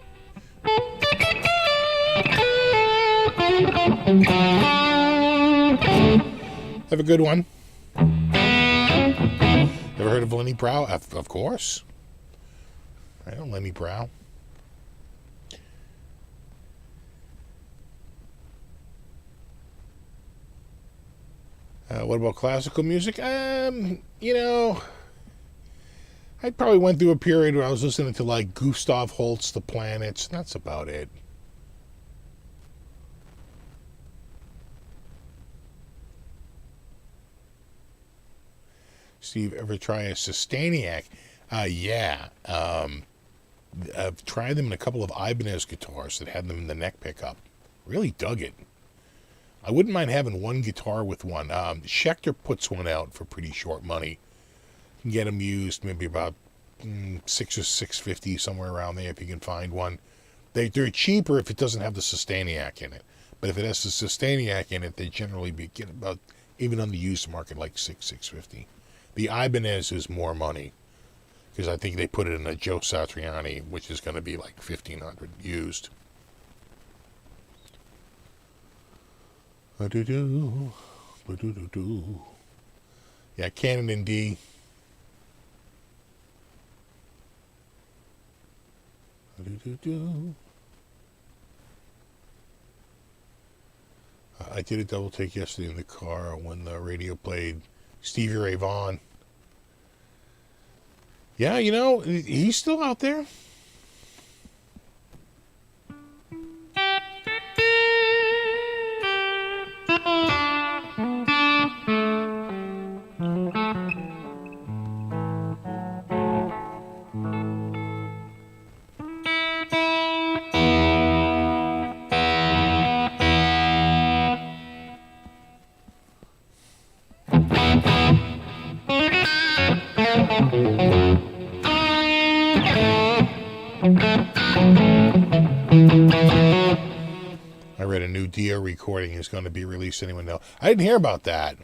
Have a good one. Ever heard of Lenny Brow? Of course. I know Lenny Brow. What about classical music? You know, I probably went through a period where I was listening to like Gustav Holst, The Planets. That's about it. Steve, ever try a Sustainiac? Yeah. I've tried them in a couple of Ibanez guitars that had them in the neck pickup. Really dug it. I wouldn't mind having one guitar with one. Schecter puts one out for pretty short money. You can get them used maybe about $6 or $6.50, somewhere around there if you can find one. They're cheaper if it doesn't have the Sustainiac in it. But if it has the Sustainiac in it, they generally get about, even on the used market, like $650. The Ibanez is more money, because I think they put it in a Joe Satriani, which is going to be like $1,500 used. Yeah, Canon and D. I did a double take yesterday in the car when the radio played Stevie Ray Vaughan. Yeah, you know, he's still out there. I read a new Dio recording is going to be released. Anyone know? I didn't hear about that.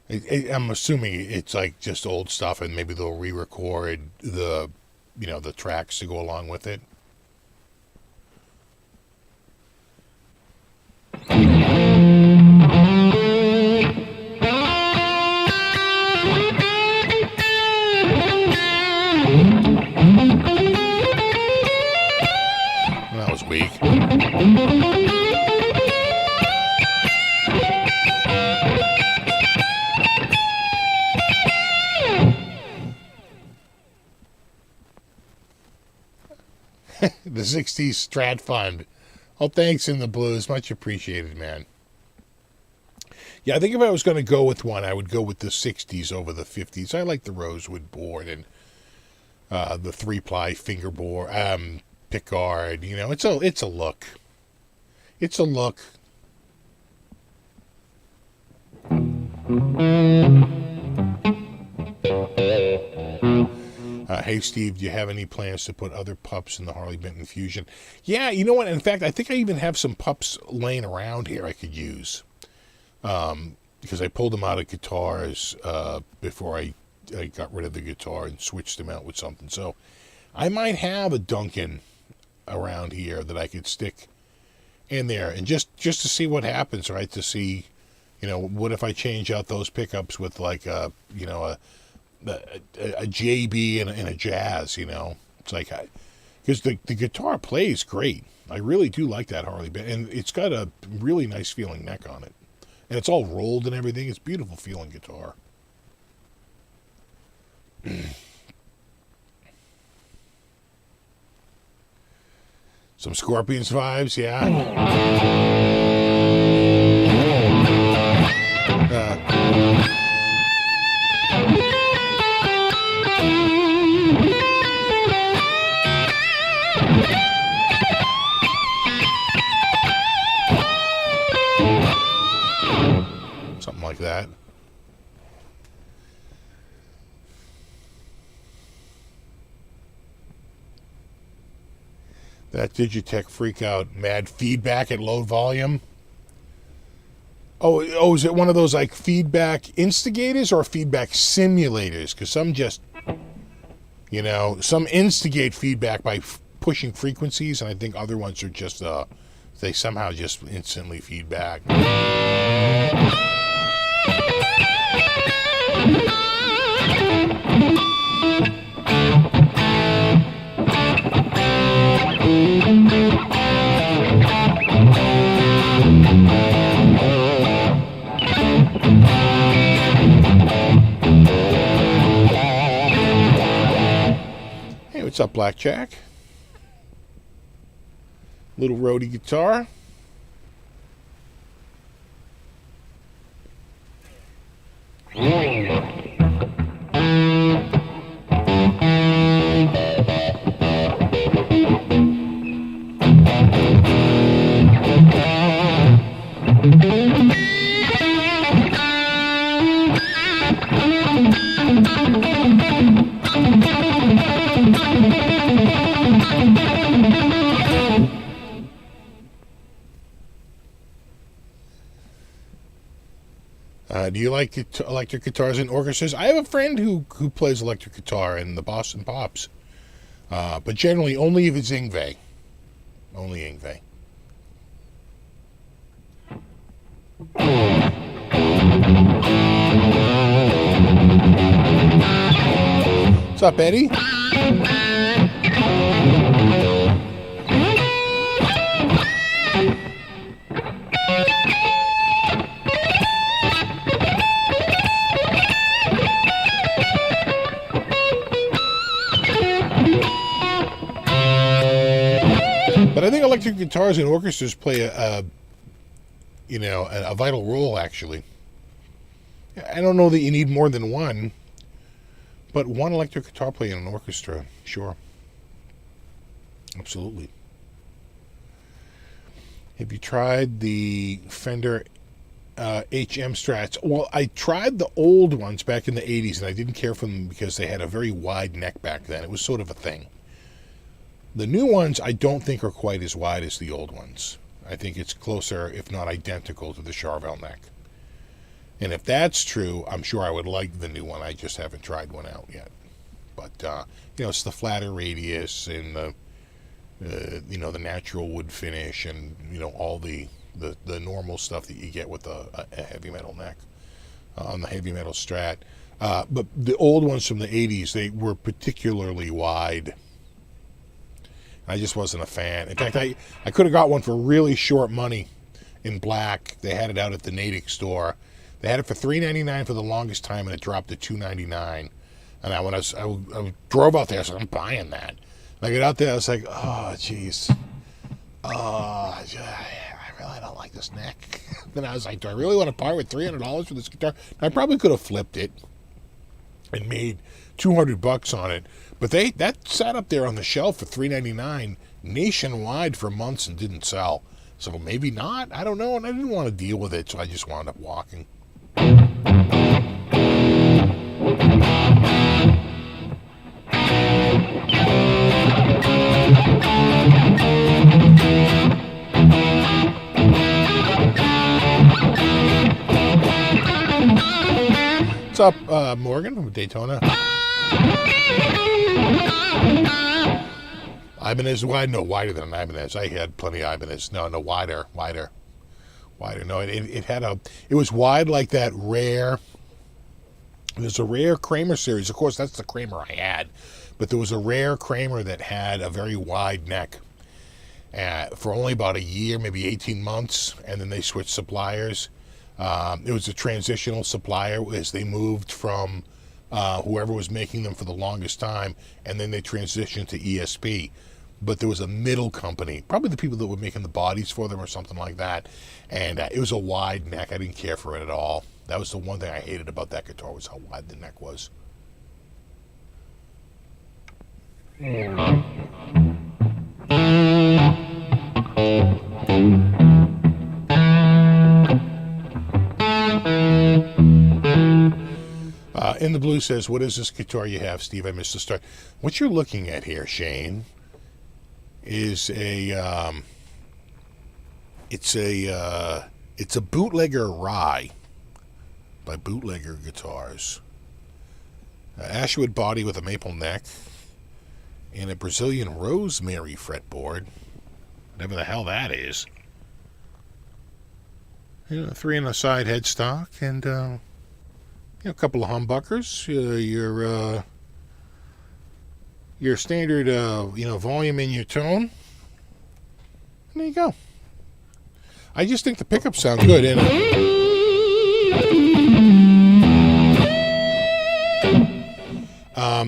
I'm assuming it's like just old stuff, and maybe they'll re-record the, you know, the tracks to go along with it. That was weak. The 60s Strat Fund. Oh, thanks in the blues. Much appreciated, man. Yeah, I think if I was going to go with one, I would go with the 60s over the 50s. I like the rosewood board and the 3-ply fingerboard, pickguard. You know, it's a look. It's a look. Hey, Steve, do you have any plans to put other pups in the Harley Benton Fusion? Yeah, you know what? In fact, I think I even have some pups laying around here I could use. Because I pulled them out of guitars before I got rid of the guitar and switched them out with something. So I might have a Duncan around here that I could stick in there. And just to see what happens, right? To see, you know, what if I change out those pickups with like a JB and a Jazz, you know. It's like, because the guitar plays great. I really do like that Harley Benton, and it's got a really nice feeling neck on it, and it's all rolled and everything. It's beautiful feeling guitar. Some Scorpions vibes, yeah. Something like that. That Digitech freak out, mad feedback at low volume. Oh, is it one of those like feedback instigators or feedback simulators? Because some just, you know, some instigate feedback by pushing frequencies, and I think other ones are just, they somehow just instantly feedback. Hey, what's up, Blackjack? Little roadie guitar. Do you like electric guitars and orchestras? I have a friend who plays electric guitar in the Boston Pops, but generally only if it's Yngwie. Only Yngwie. What's up, Eddie? But I think electric guitars and orchestras play a vital role, actually. I don't know that you need more than one, but one electric guitar player in an orchestra, sure. Absolutely. Have you tried the Fender HM Strats? Well, I tried the old ones back in the 80s, and I didn't care for them because they had a very wide neck back then. It was sort of a thing. The new ones I don't think are quite as wide as the old ones. I think it's closer, if not identical, to the Charvel neck. And if that's true, I'm sure I would like the new one. I just haven't tried one out yet. But, it's the flatter radius and the natural wood finish and, all the normal stuff that you get with a heavy metal neck on the heavy metal Strat. But the old ones from the 80s, they were particularly wide. I just wasn't a fan. In fact, I could have got one for really short money in black. They had it out at the Natick store. They had it for $3.99 for the longest time, and it dropped to $2.99. And when I drove out there, I said, I'm buying that. And I got out there, I was like, oh, jeez. Oh, I really don't like this neck. Then I was like, do I really want to part with $300 for this guitar? I probably could have flipped it and made $200 on it. But that sat up there on the shelf for $3.99 nationwide for months and didn't sell. So maybe not. I don't know. And I didn't want to deal with it, so I just wound up walking. What's up, Morgan from Daytona? Ibanez wide? No, wider than an Ibanez. I had plenty of Ibanez. No, wider. No, it was wide like that rare. There's a rare Kramer series. Of course, that's the Kramer I had. But there was a rare Kramer that had a very wide neck for only about a year, maybe 18 months, and then they switched suppliers. It was a transitional supplier as they moved from whoever was making them for the longest time, and then they transitioned to ESP. But there was a middle company, probably the people that were making the bodies for them or something like that, and it was a wide neck. I didn't care for it at all. That was the one thing I hated about that guitar, was how wide the neck was. In the Blue says, what is this guitar you have, Steve? I missed the start. What you're looking at here, Shane, is it's a Bootlegger Rye by Bootlegger Guitars. Ashwood body with a maple neck and a Brazilian rosemary fretboard, whatever the hell that is. 3 on the side headstock and a couple of humbuckers. Your standard volume in your tone. And there you go. I just think the pickups sound good in it.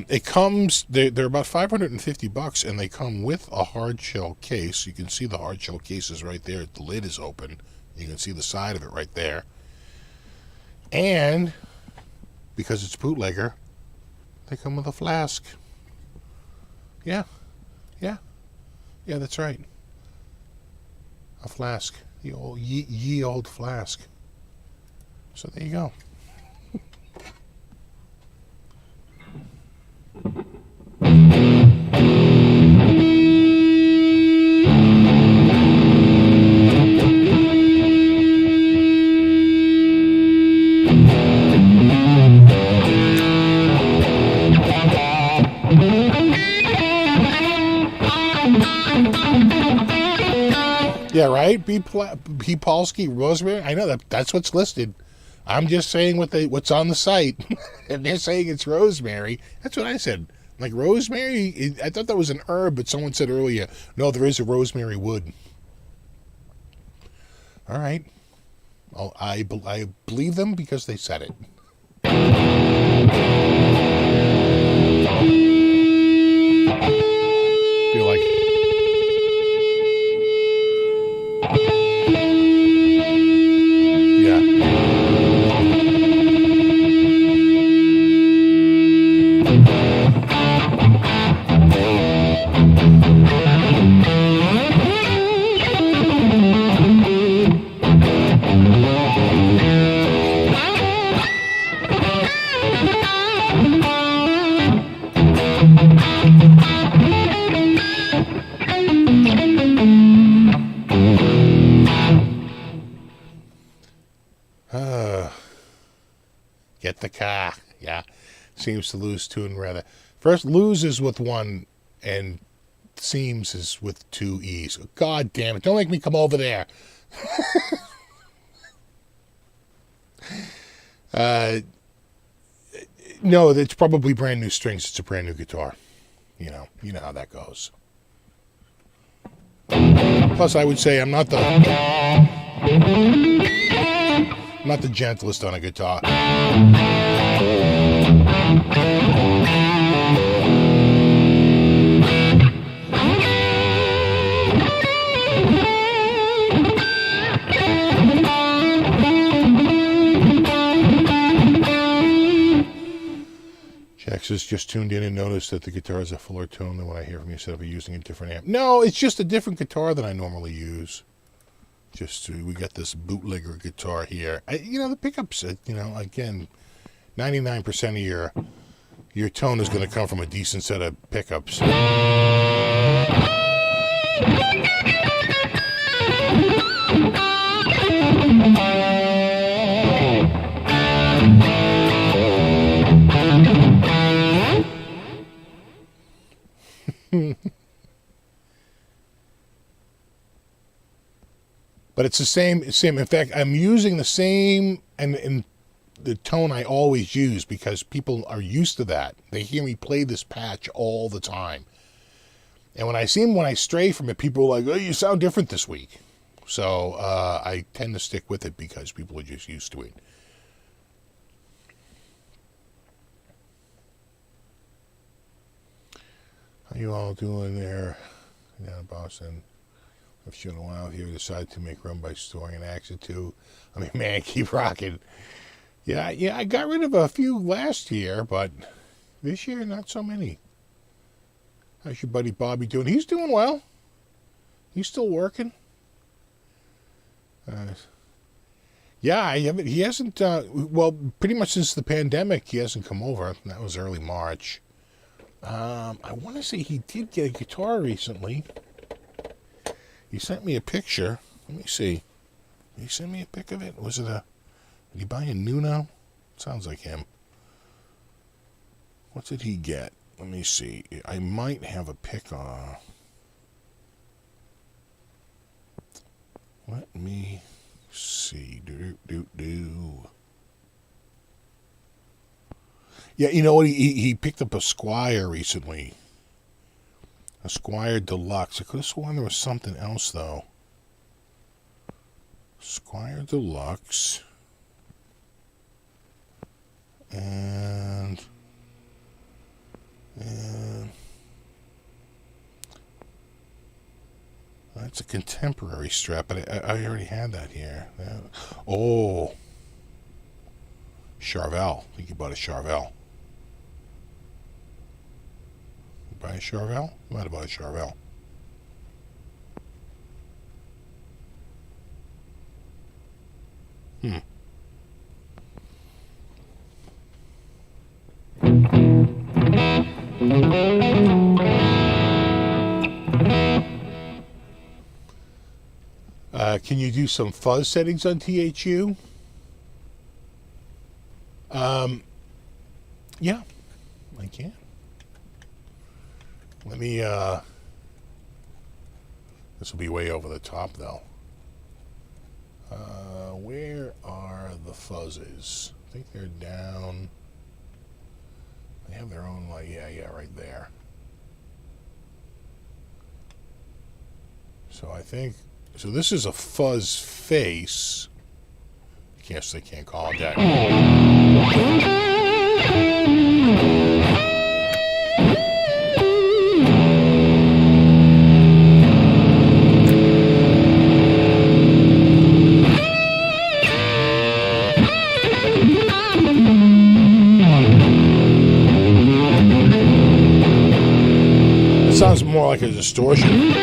It comes, they're about $550, and they come with a hard shell case. You can see the hard shell case is right there. The lid is open. You can see the side of it right there. And because it's Bootlegger, they come with a flask. Yeah, that's right. A flask, the old ye old flask. So there you go. Yeah, right. B. Polsky, rosemary. I know that's what's listed. I'm just saying what's on the site, and they're saying it's rosemary. That's what I said. Like rosemary, I thought that was an herb, but someone said earlier, no, there is a rosemary wood. All right, I believe them because they said it. Feel like. Get the car. Yeah. Seems to lose tune rather. First loses with one and seems is with two E's. God damn it. Don't make me come over there. No, it's probably brand new strings. It's a brand new guitar. You know how that goes. Plus, I would say I'm not the gentlest on a guitar. Jax has just tuned in and noticed that the guitar is a fuller tone than what I hear from you instead of using a different amp. No, it's just a different guitar than I normally use. We got this bootlegger guitar here. The pickups, again, 99% of your tone is going to come from a decent set of pickups. But it's the same. In fact, I'm using the same and the tone I always use because people are used to that. They hear me play this patch all the time. And when I stray from it, people are like, "Oh, you sound different this week." So I tend to stick with it because people are just used to it. How you all doing there down in Boston? I've shown a while here, decided to make room by storing an axe or two. I mean, man, keep rocking. Yeah, I got rid of a few last year, but this year, not so many. How's your buddy Bobby doing? He's doing well. He's still working. Yeah, he hasn't, pretty much since the pandemic, he hasn't come over. That was early March. I want to say he did get a guitar recently. He sent me a picture. Let me see. Did he send me a pic of it? Did he buy a Nuno? Sounds like him. What did he get? Let me see. I might have a pic on. Let me see. Yeah, you know what? He picked up a Squire recently. A Squire Deluxe. I could have sworn there was something else, though. Squire Deluxe. And that's a contemporary strap, but I already had that here. Oh. Charvel. I think you bought a Charvel. Buy a Charvel? You might have bought a Charvel. Can you do some fuzz settings on THU? Yeah, I can. Let me This will be way over the top, though. Where are the fuzzes? I think they're down. They have their own, like, yeah, right there. So I think, so this is a fuzz face. Yes, they can't call it that. It sounds more like a distortion.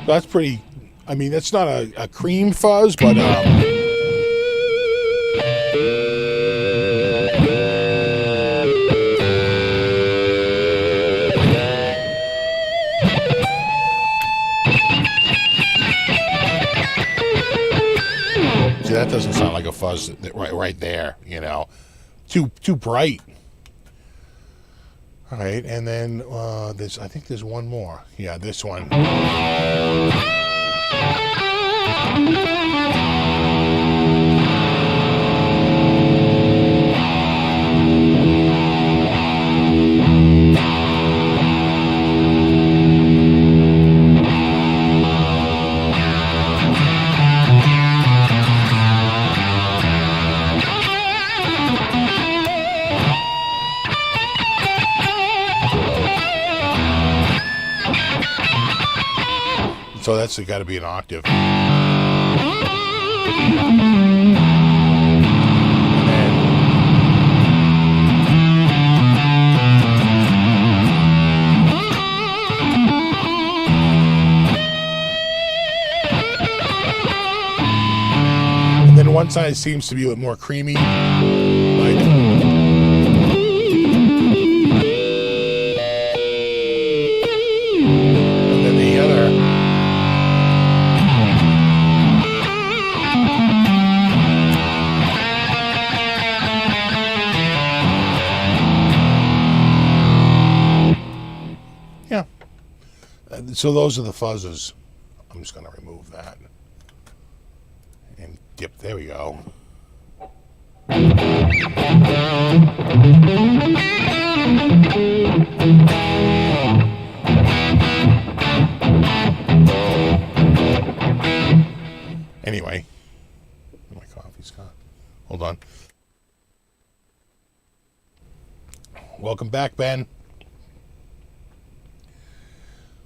That's pretty, I mean, that's not a cream fuzz, but see, that doesn't sound like a fuzz right there, you know. Too bright. All right, and then I think there's one more. Yeah, this one. So that's got to be an octave. And then one side seems to be a little more creamy, like. So those are the fuzzes. I'm just going to remove that and dip. There we go. Anyway, my coffee's gone. Hold on. Welcome back, Ben.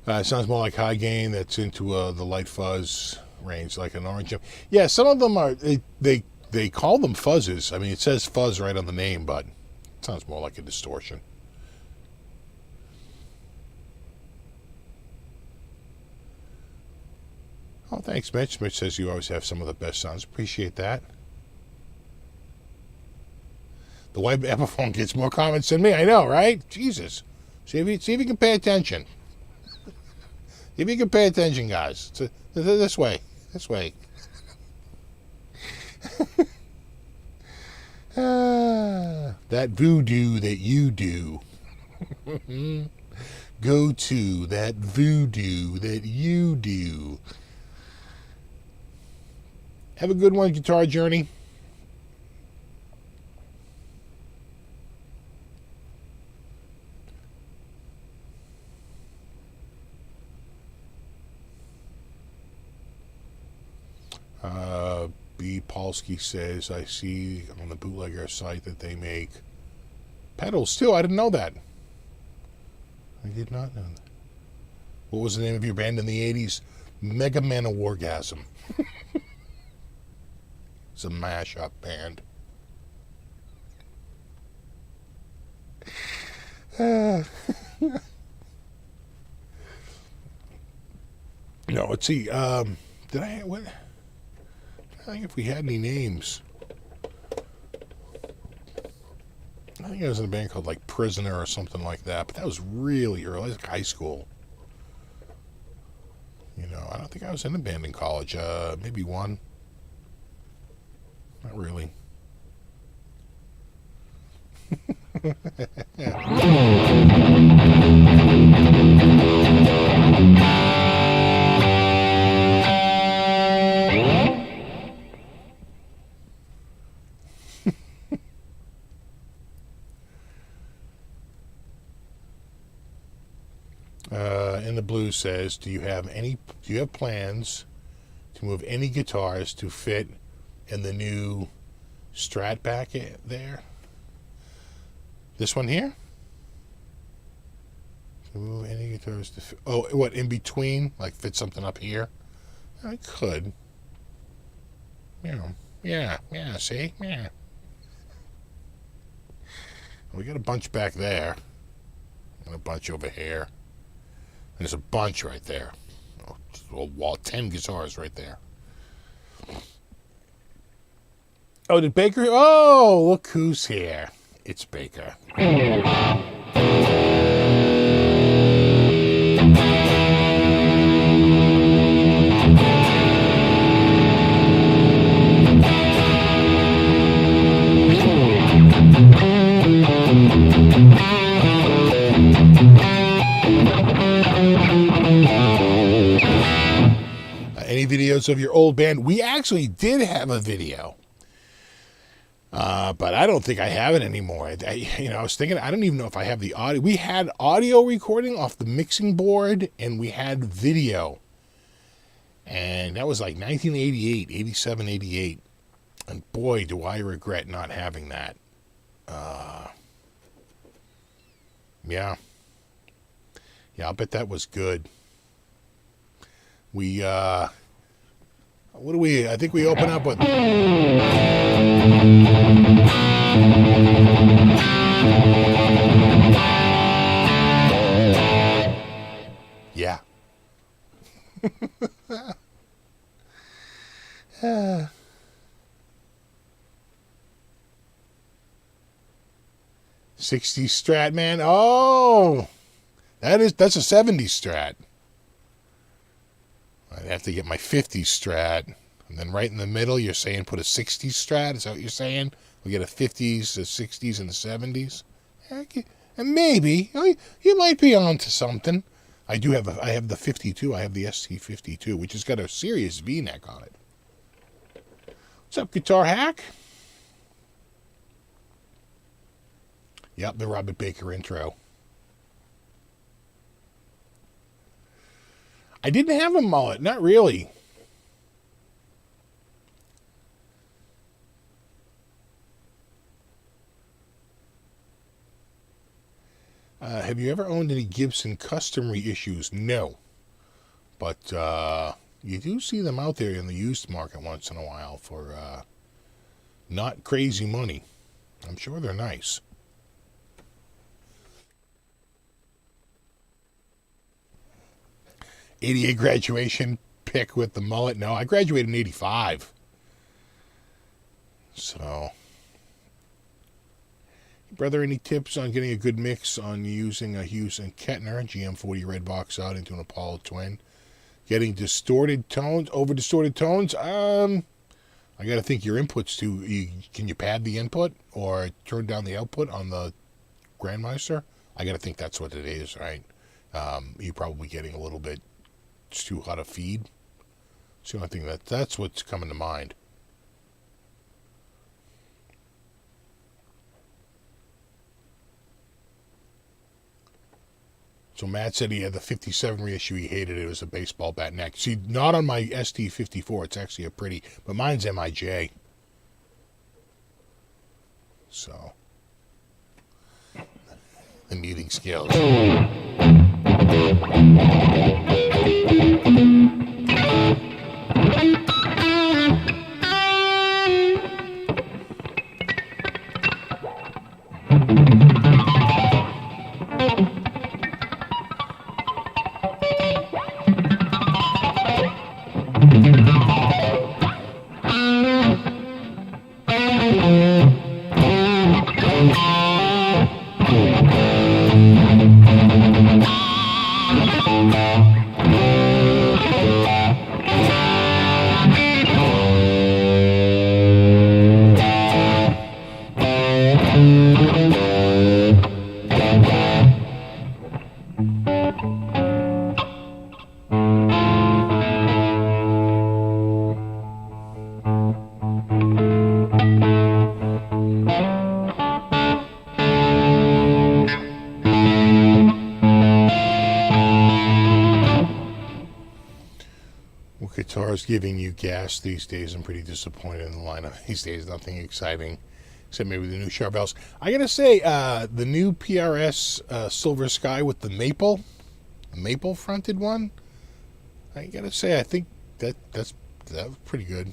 It sounds more like high gain that's into the light fuzz range, like an orange. Yeah, some of them are, they call them fuzzes. I mean, it says fuzz right on the name, but it sounds more like a distortion. Oh, thanks, Mitch. Mitch says you always have some of the best sounds. Appreciate that. The white Epiphone gets more comments than me. I know, right? Jesus. See if you can pay attention. If you can pay attention, guys. This way. This way. That voodoo that you do. Go to that voodoo that you do. Have a good one, Guitar Journey. B. Polsky says, I see on the Bootlegger site that they make pedals too. I didn't know that. I did not know that. What was the name of your band in the 80s? Mega Man of Wargasm. It's a mashup band. No, let's see. Did I... What? I think if we had any names. I think I was in a band called like Prisoner or something like that, but that was really early, like high school. You know, I don't think I was in a band in college. Maybe one. Not really. And the Blue says, do you have plans to move any guitars to fit in the new Strat back there? This one here? To move any guitars to fit, oh, what, in between? Like fit something up here? I could. Yeah, see? Yeah. We got a bunch back there. And a bunch over here. There's a bunch right there. Oh, wall, 10 guitars right there. Oh, did Baker? Oh, look who's here. It's Baker. Any videos of your old band? We actually did have a video. But I don't think I have it anymore. I was thinking, I don't even know if I have the audio. We had audio recording off the mixing board, and we had video. And that was like 1988, 87, 88. And boy, do I regret not having that. Yeah, I'll bet that was good. We, I think we open up with... Yeah. 60s Strat, man. Oh, that's a 70s Strat. I'd have to get my 50s Strat. And then right in the middle, you're saying put a 60s Strat? Is that what you're saying? We get a 50s, a 60s, and the 70s? And maybe. You might be onto something. I have the 52. I have the ST52, which has got a serious V-neck on it. What's up, Guitar Hack? Yep, the Robert Baker intro. I didn't have a mullet, not really. Have you ever owned any Gibson custom reissues? No. But you do see them out there in the used market once in a while for not crazy money. I'm sure they're nice. '88 graduation pick with the mullet. No, I graduated in '85. So, brother, any tips on getting a good mix on using a Hughes and Kettner GM40 red box out into an Apollo Twin? Getting distorted tones, over distorted tones? I got to think your inputs too. Can you pad the input or turn down the output on the Grandmeister? I got to think that's what it is, right? You're probably getting a little bit too hot a feed. It's the only thing that's what's coming to mind. So Matt said he had the 57 reissue. He hated it. It was a baseball bat neck. See, not on my ST54. It's actually a pretty, but mine's MIJ. So, the muting skills. giving you gas these days. I'm pretty disappointed in the lineup these days. Nothing exciting, except maybe the new Charbels. I gotta say, the new PRS Silver Sky with the maple fronted one. I gotta say, I think that was pretty good.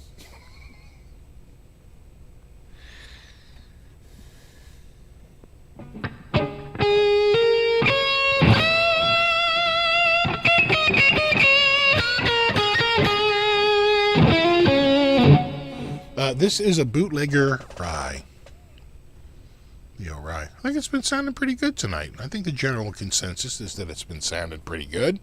This is a Bootlegger rye. Yo, rye. I think it's been sounding pretty good tonight. I think the general consensus is that it's been sounding pretty good.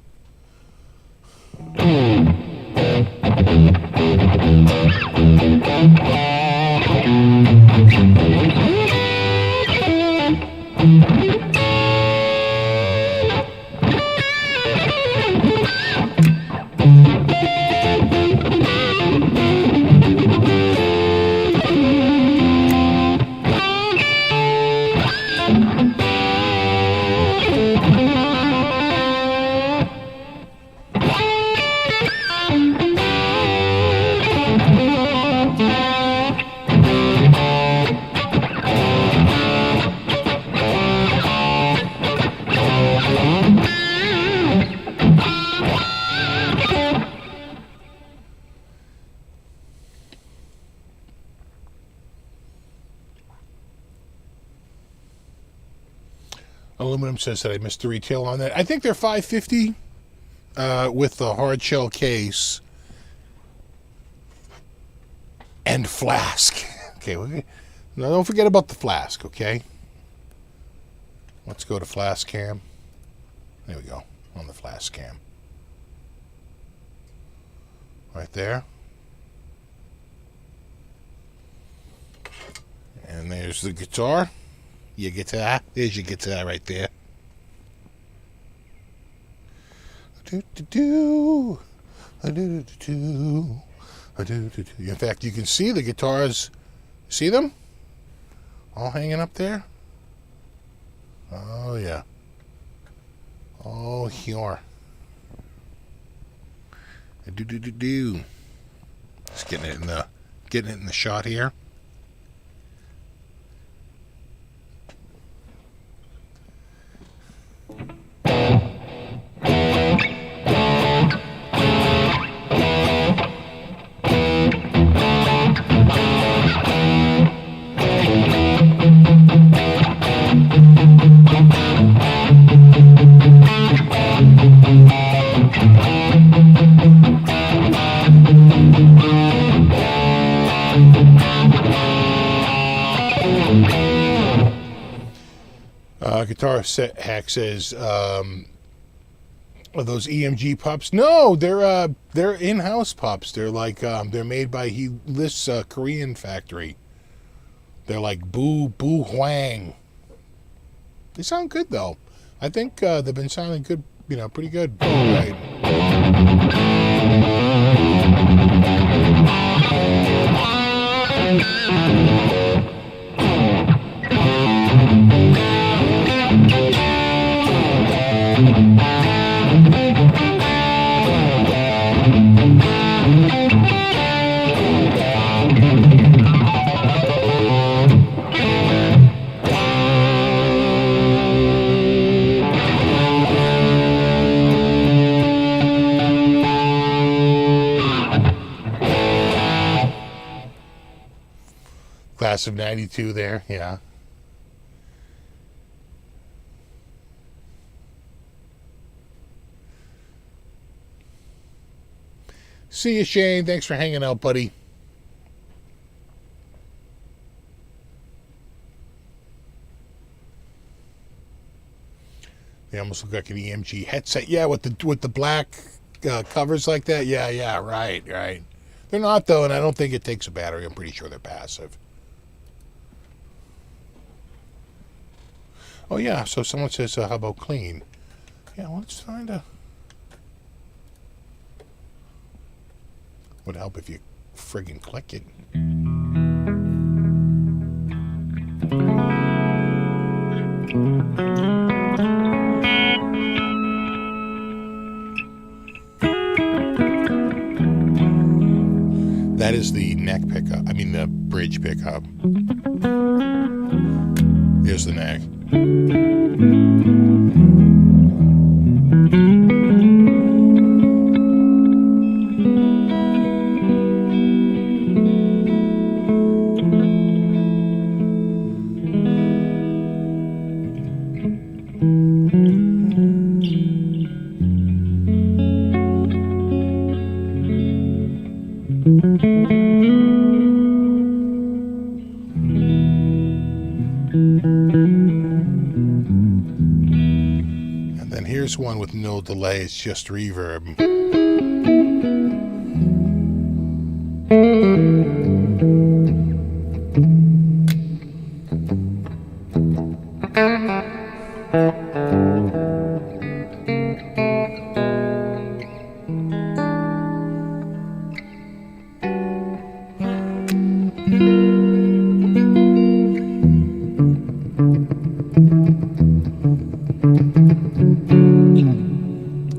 Aluminum says that I missed the retail on that. I think they're $550 with the hard shell case and flask. Okay, now don't forget about the flask. Okay, let's go to flask cam. There we go, on the flask cam, right there. And there's the guitar. Your guitar. There's your guitar right there. In fact, you can see the guitars. See them? All hanging up there? Oh, yeah. Oh, here. Just getting it in the shot here. Guitar Set Hack says, are those EMG pups? No, they're in-house pups. They're like they're made by this Korean factory. They're like Boo Hwang. They sound good though. I think they've been sounding good. Pretty good. Right. Class of 92 there, yeah. See you, Shane. Thanks for hanging out, buddy. They almost look like an EMG headset. Yeah, with the black covers like that. Yeah, right. They're not, though, and I don't think it takes a battery. I'm pretty sure they're passive. Oh, yeah, so someone says, how about clean? Yeah, let's find a... Would help if you friggin' click it. is the neck pickup. I mean the bridge pickup. Here's the neck. And then here's one with no delay, it's just reverb.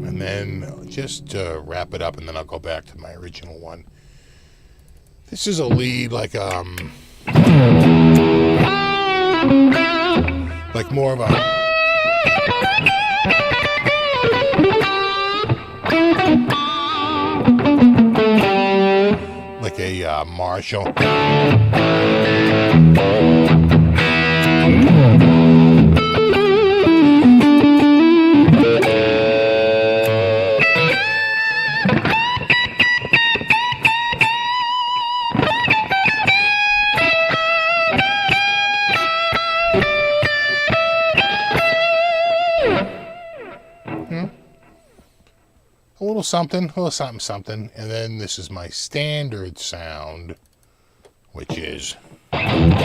And then just wrap it up, and then I'll go back to my original one. This is a lead like more of a Marshall. A little something, and then this is my standard sound, which is that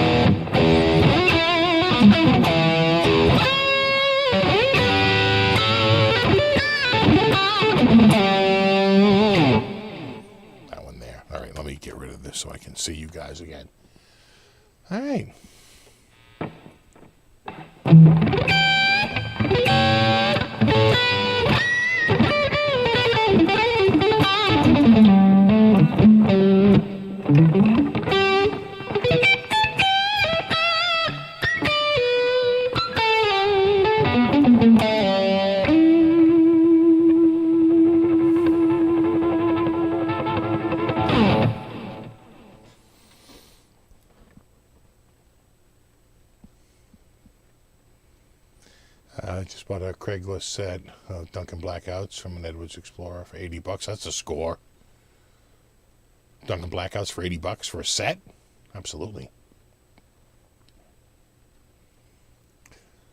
one there. All right, let me get rid of this so I can see you guys again. All right. I just bought a Craigslist set of Duncan Blackouts from an Edwards Explorer for $80. That's a score. Duncan Blackouts for $80 for a set? Absolutely.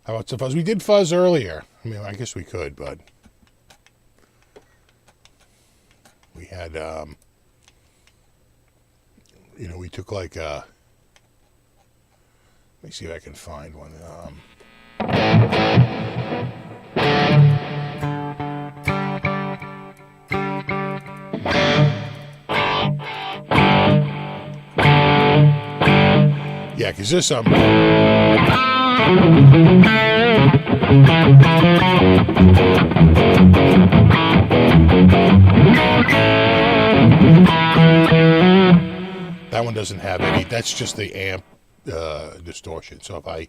How about some fuzz? We did fuzz earlier. I mean, I guess we could, but we had, we took like let me see if I can find one. Yeah, because there's some. That one doesn't have any. That's just the amp distortion. So if I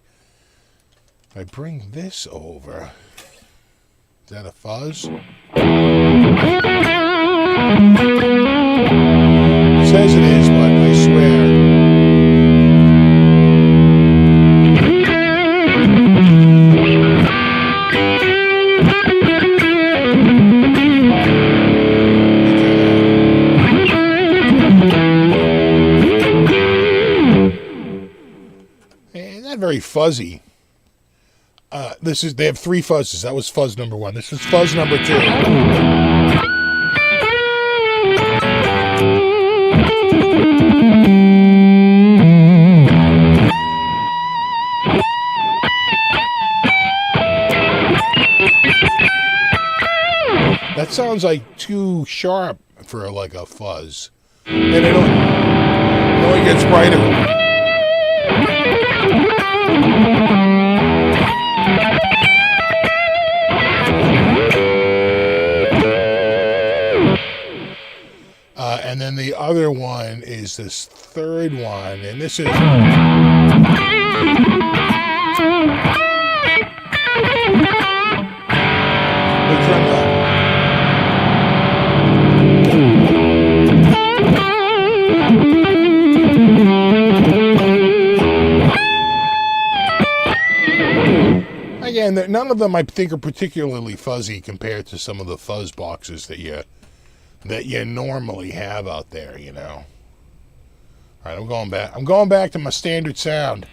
bring this over, is that a fuzz? It says it is, but I swear. Not very fuzzy. They have three fuzzes. That was fuzz number one. This is fuzz number two. That sounds like too sharp for like a fuzz. And it only gets brighter. And then the other one is this third one, and this is... Again, none of them I think are particularly fuzzy compared to some of the fuzz boxes that you normally have out there, you know. All right, I'm going back. I'm going back to my standard sound.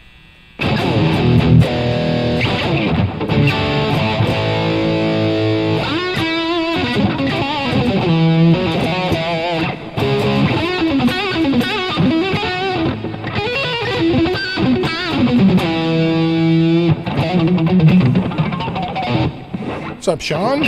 What's up, Sean?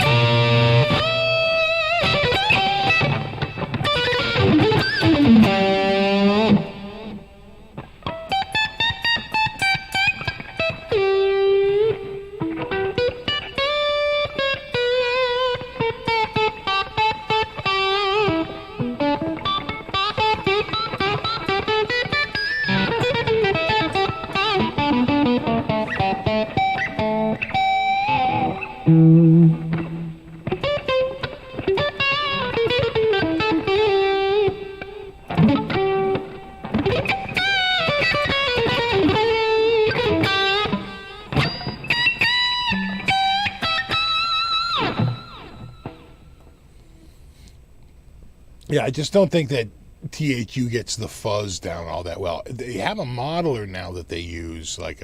Yeah, I just don't think that THU gets the fuzz down all that well. They have a modeler now that they use, like,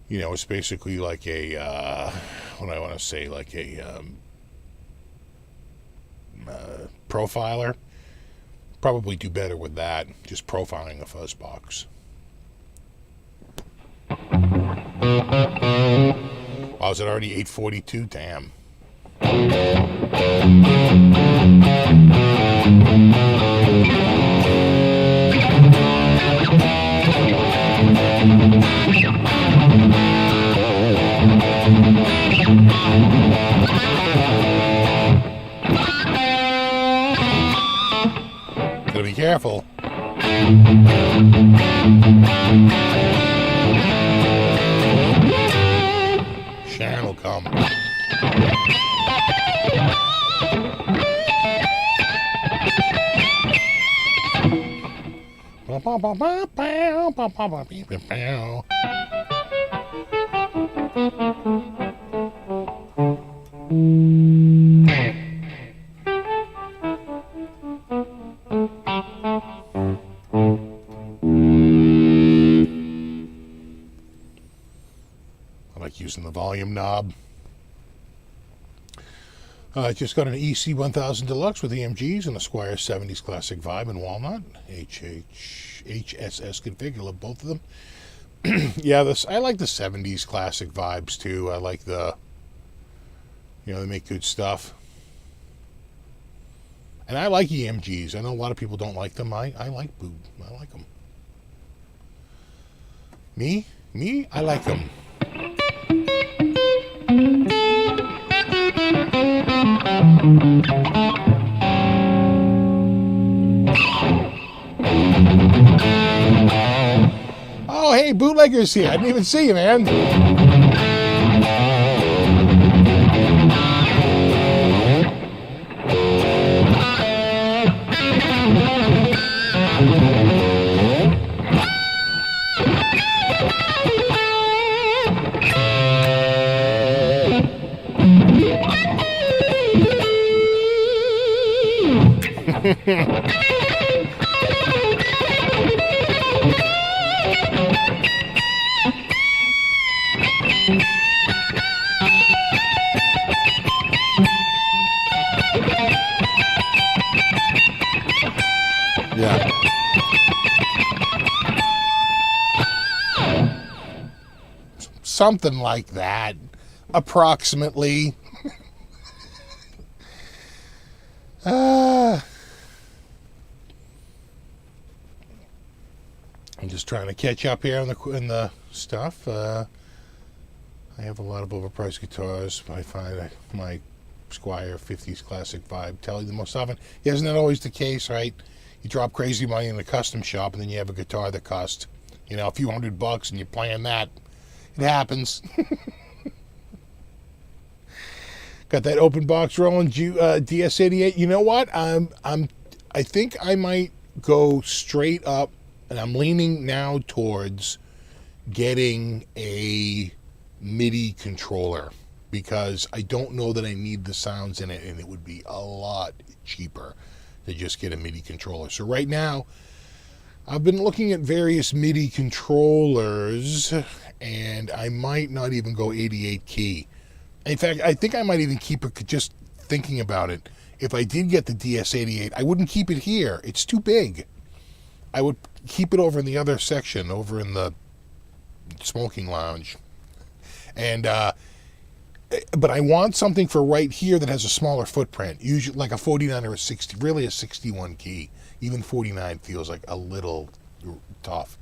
you know, it's basically like a, what do I want to say, like a profiler. Probably do better with that, just profiling a fuzz box. Oh, is it already 8:42? Damn. Gotta be careful. Sharon will come. I like using the volume knob. I just got an EC1000 Deluxe with EMGs and a Squier 70s Classic Vibe in walnut. HSS config. I love both of them. Yeah, I like the 70s Classic Vibes too. I like the, you know, they make good stuff. And I like EMGs. I know a lot of people don't like them. I like Boot. I like them. Me, I like them. Oh, hey, Bootlegger's here. I didn't even see you, man. Yeah. Something like that, approximately. I'm just trying to catch up here in the stuff. I have a lot of overpriced guitars. I find my Squire 50s classic vibe telly the most often. Isn't that always the case, right? You drop crazy money in a custom shop, and then you have a guitar that costs, a few $100, and you're playing that. It happens. Got that open box Roland DS88. You know what? I think I might go straight up, and I'm leaning now towards getting a MIDI controller, because I don't know that I need the sounds in it, and it would be a lot cheaper to just get a MIDI controller. So right now, I've been looking at various MIDI controllers, and I might not even go 88 key. In fact, I think I might even keep it, just thinking about it. If I did get the DS88, I wouldn't keep it here. It's too big. I would keep it over in the other section, over in the smoking lounge. And, but I want something for right here that has a smaller footprint, usually like a 49 or a 60, really a 61 key. Even 49 feels like a little tough.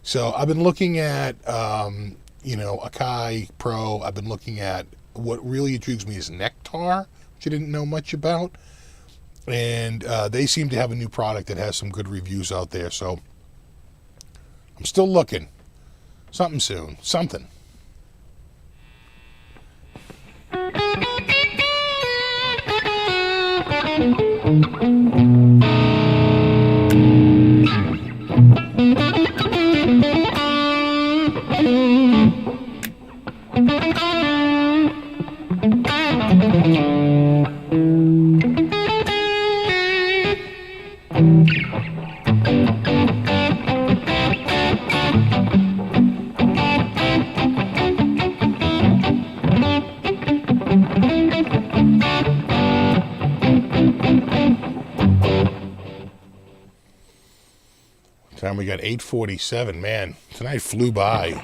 So I've been looking at, Akai Pro. I've been looking at, what really intrigues me is Nectar, which I didn't know much about. And they seem to have a new product that has some good reviews out there. So I'm still looking. Something soon. Something. Time we got 8:47. Man, tonight flew by.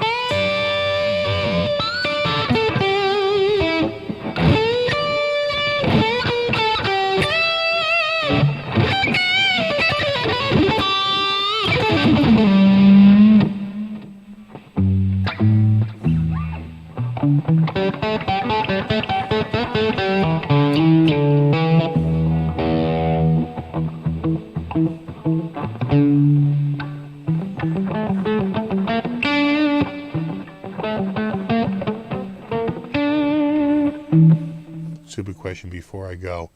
Stupid question before I go.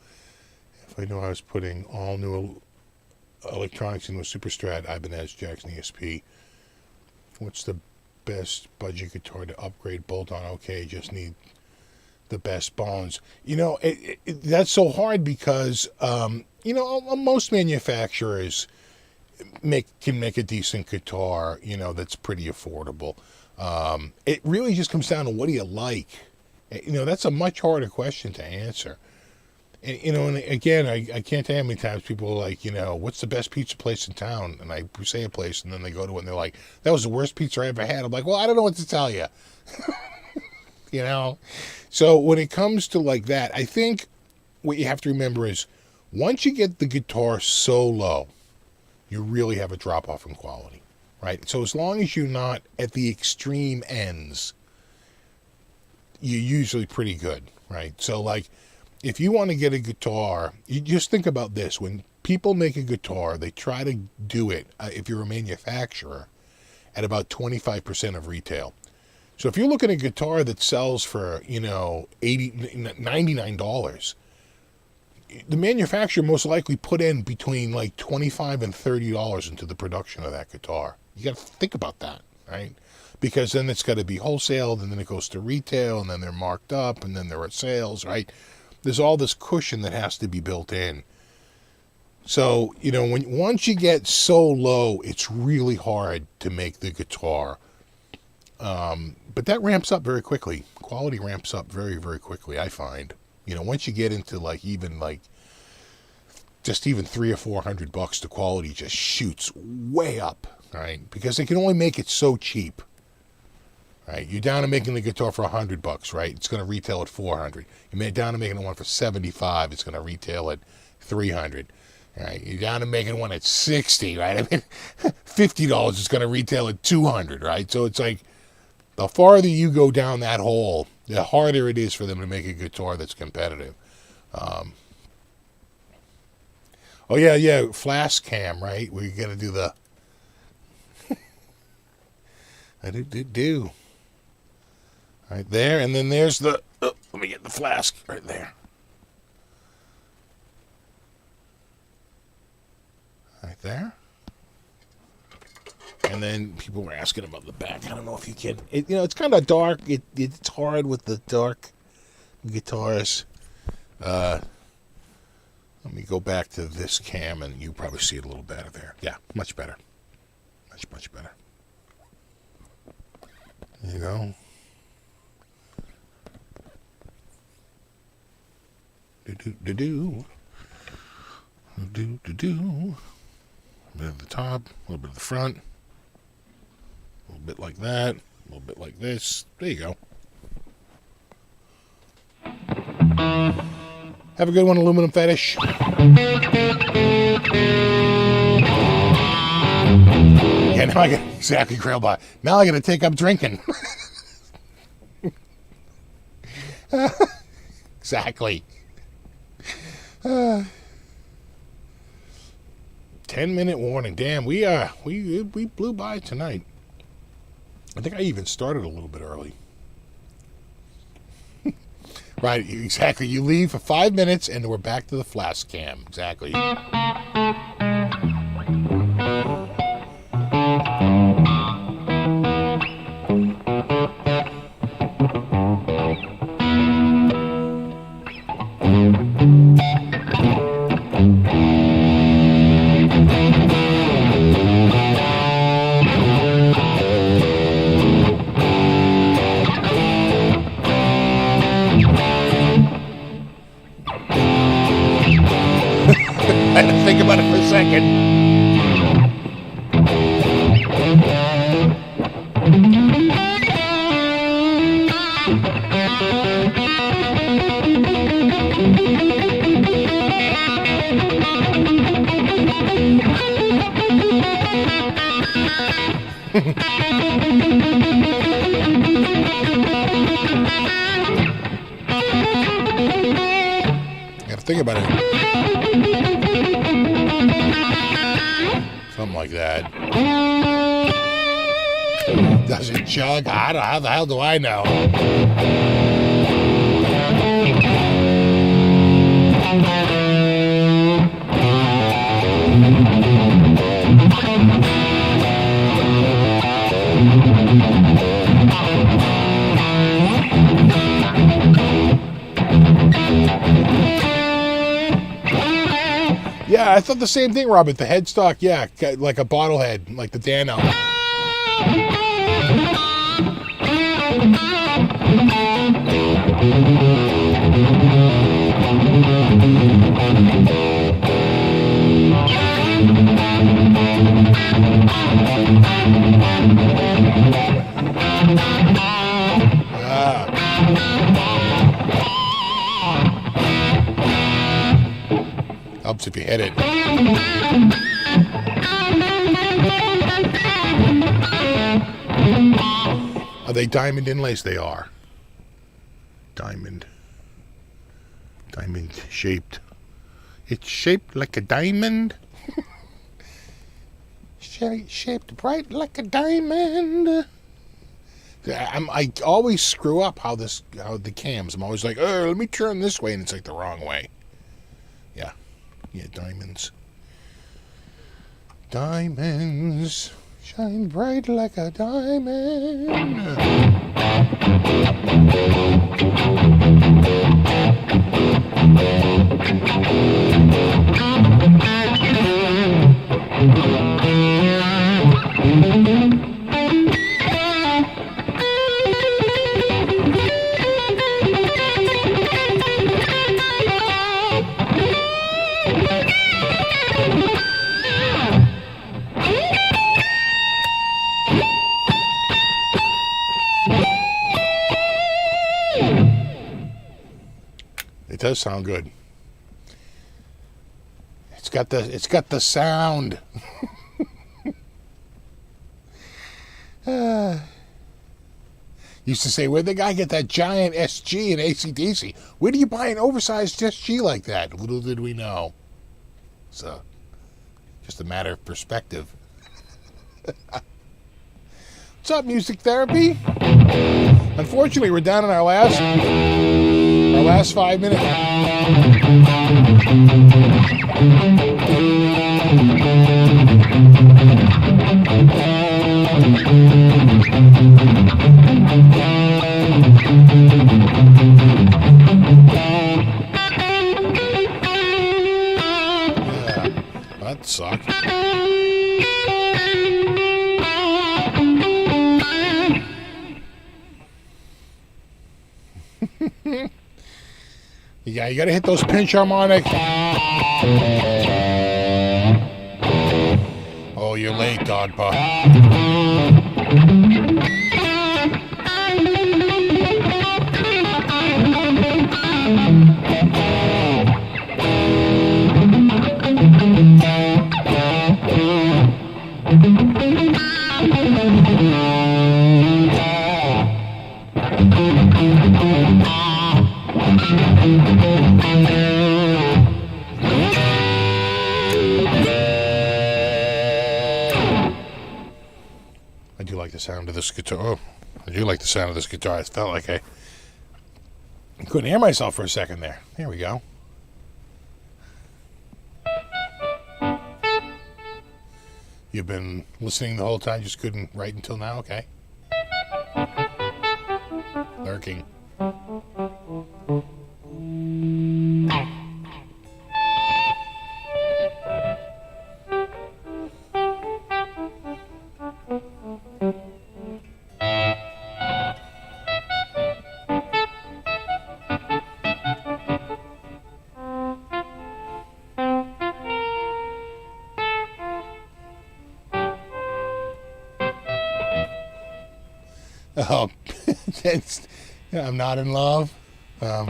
If I knew I was putting all new electronics into a Super Strat Ibanez Jackson ESP, what's the best budget guitar to upgrade bolt on? Okay, just need the best bones. That's so hard because, most manufacturers can make a decent guitar, that's pretty affordable. It really just comes down to what do you like? That's a much harder question to answer. And again, I can't tell you how many times people are like, what's the best pizza place in town? And I say a place, and then they go to it, and they're like, that was the worst pizza I ever had. I'm like, well, I don't know what to tell you. So when it comes to like that, I think what you have to remember is once you get the guitar so low, you really have a drop-off in quality, right? So as long as you're not at the extreme ends, you're usually pretty good, right? So like, if you want to get a guitar, you just think about this. When people make a guitar, they try to do it, if you're a manufacturer, at about 25% of retail. So if you're looking at a guitar that sells for, $99, the manufacturer most likely put in between like $25 and $30 into the production of that guitar. You got to think about that, right? Because then it's got to be wholesaled, and then it goes to retail, and then they're marked up, and then there are sales, right? There's all this cushion that has to be built in. So, once you get so low, it's really hard to make the guitar. But that ramps up very quickly. Quality ramps up very, very quickly, I find. Once you get into just even $300 or $400, the quality just shoots way up, right? Because they can only make it so cheap. Right, you're down to making the guitar for $100, right? It's going to retail at $400. You're down to making one for $75. It's going to retail at $300. Right, you're down to making one at $60, right? I mean, $50 is going to retail at $200, right? So it's like the farther you go down that hole, the harder it is for them to make a guitar that's competitive. Oh yeah, flash cam, right? We're gonna do the. I do. Right there, and then there's the. Oh, let me get the flask right there. Right there. And then people were asking about the back. I don't know if you can. It's kind of dark. It's hard with the dark guitars. Let me go back to this cam, and you probably see it a little better there. Yeah, much better. Much better. There you go. Do. A little bit of the top, a little bit of the front. A little bit like that, a little bit like this. There you go. Have a good one, Aluminum Fetish. Yeah, now I got exactly Grailbot. Now I got to take up drinking. Exactly. 10-minute warning. Damn, we blew by tonight. I think I even started a little bit early. Right, exactly. You leave for 5 minutes and we're back to the flask cam. Exactly. I had to think about it for a second. I have to think about it. Something like that. Does it chug? How the hell do I know? Yeah, I thought the same thing, Robert. The headstock, yeah, like a bottle head, like the Dano. Helps if you hit it. Are they diamond inlays? They are. Diamond shaped. It's shaped like a diamond. Shaped bright like a diamond. I always screw up how the cams. I'm always like, oh, let me turn this way, and it's like the wrong way. Yeah. Yeah, diamonds. Diamonds shine bright like a diamond. It does sound good. It's got the sound. Used to say, where'd the guy get that giant SG in AC/DC? Where do you buy an oversized SG like that? Little did we know. So, just a matter of perspective. What's up, Music Therapy? Unfortunately, we're down in our last 5 minutes. Yeah, that sucked. Yeah, you gotta hit those pinch harmonics. Oh, you're late, dog pup. I do like the sound of this guitar. Oh, I do like the sound of this guitar. It felt like I couldn't hear myself for a second there. There we go. You've been listening the whole time, just couldn't write until now? Okay. Lurking. Oh, I'm not in love. Yeah,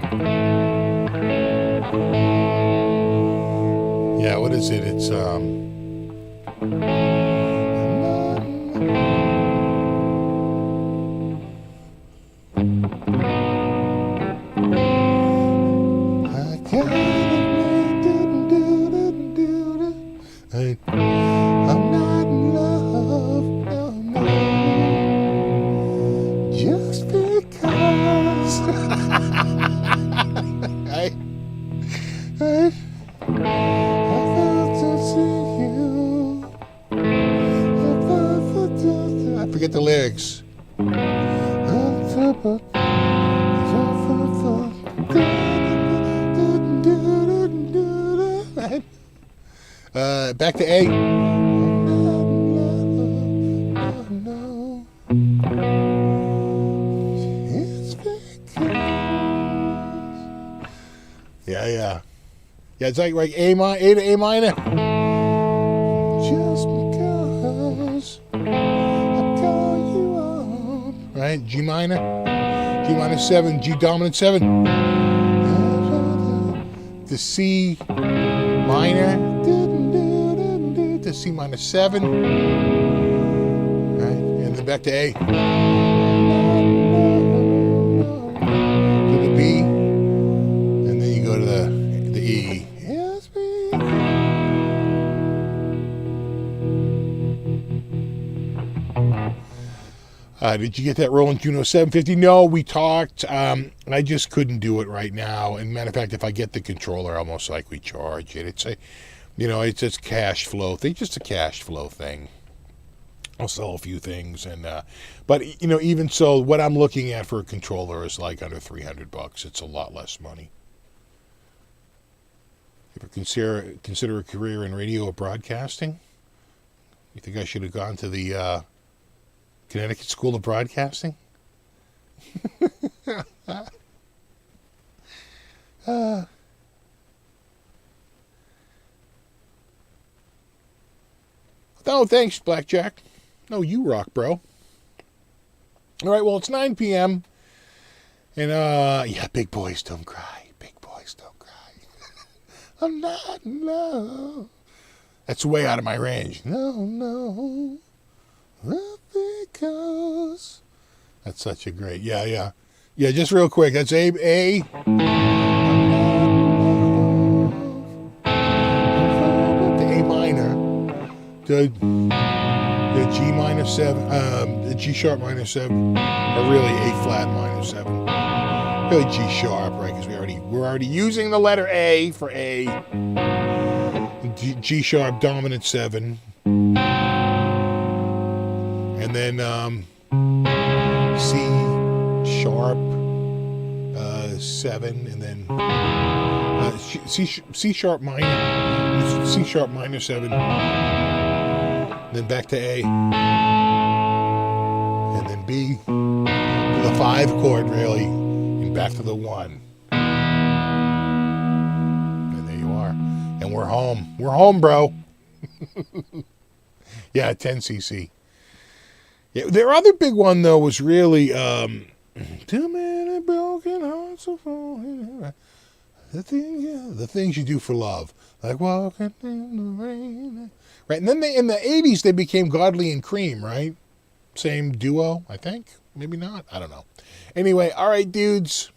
what is it? It's I'm not in love, no, no. Just because I felt to see you. I forget the lyrics. Back to A. Yeah. Yeah, it's like A to A minor. Just because I call you up. Right? G minor. G minor 7. G dominant 7. The C minor. To C minor 7. Right? And then back to A. To the B. And then you go to the E. Yes, did you get that Roland Juno 750? No, we talked. I just couldn't do it right now. And matter of fact, if I get the controller, I'll most likely charge it. It's a, it's just cash flow thing, just a cash flow thing. I'll sell a few things, and but even so, what I'm looking at for a controller is like under $300. It's a lot less money. You ever consider a career in radio or broadcasting? You think I should have gone to the Connecticut School of Broadcasting? No, thanks, Blackjack. No, you rock, bro. All right, well, it's 9 p.m. And, yeah, big boys don't cry. Big boys don't cry. I'm not in love. That's way out of my range. No. Because That's such a great. Yeah. Just real quick. That's A. The A minor. The G minor 7. The G sharp minor 7. Or really A flat minor 7. Really G sharp, right? Because we're already using the letter A for A. G sharp dominant 7. And then C sharp 7, and then C sharp minor 7, then back to A, and then B to the 5 chord really, and back to the 1. And there you are. And we're home. We're home, bro. Yeah, 10cc. Yeah, their other big one though was really too many broken hearts are falling. The things you do for love, like walking in the rain. Right, and then in the 80s they became Godly and Cream, right? Same duo, I think. Maybe not. I don't know. Anyway, all right, dudes.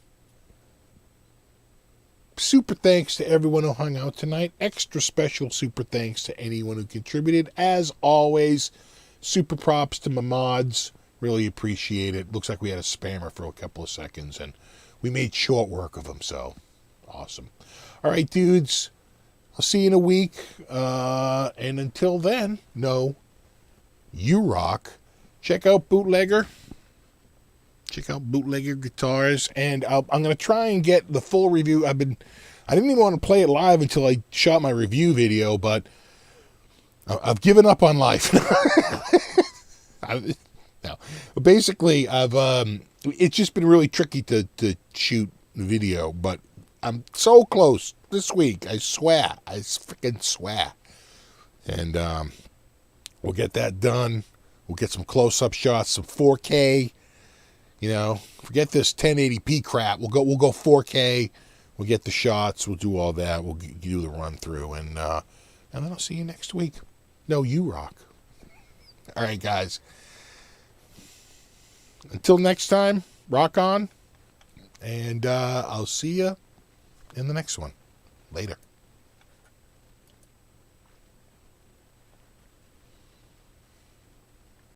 Super thanks to everyone who hung out tonight. Extra special super thanks to anyone who contributed. As always, super props to my mods. Really appreciate it. Looks like we had a spammer for a couple of seconds, and we made short work of him, so awesome. All right, dudes. I'll see you in a week. And until then, know you rock. Check out Bootlegger. Check out Bootlegger Guitars. And I'm going to try and get the full review. I didn't even want to play it live until I shot my review video, but I've given up on life. No. Basically, it's just been really tricky to shoot video, but I'm so close this week. I swear. I freaking swear. And we'll get that done. We'll get some close-up shots, some 4K. Forget this 1080p crap. We'll go 4K. We'll get the shots. We'll do all that. We'll do the run through, and then I'll see you next week. No, you rock. All right, guys. Until next time, rock on, and I'll see you in the next one. Later.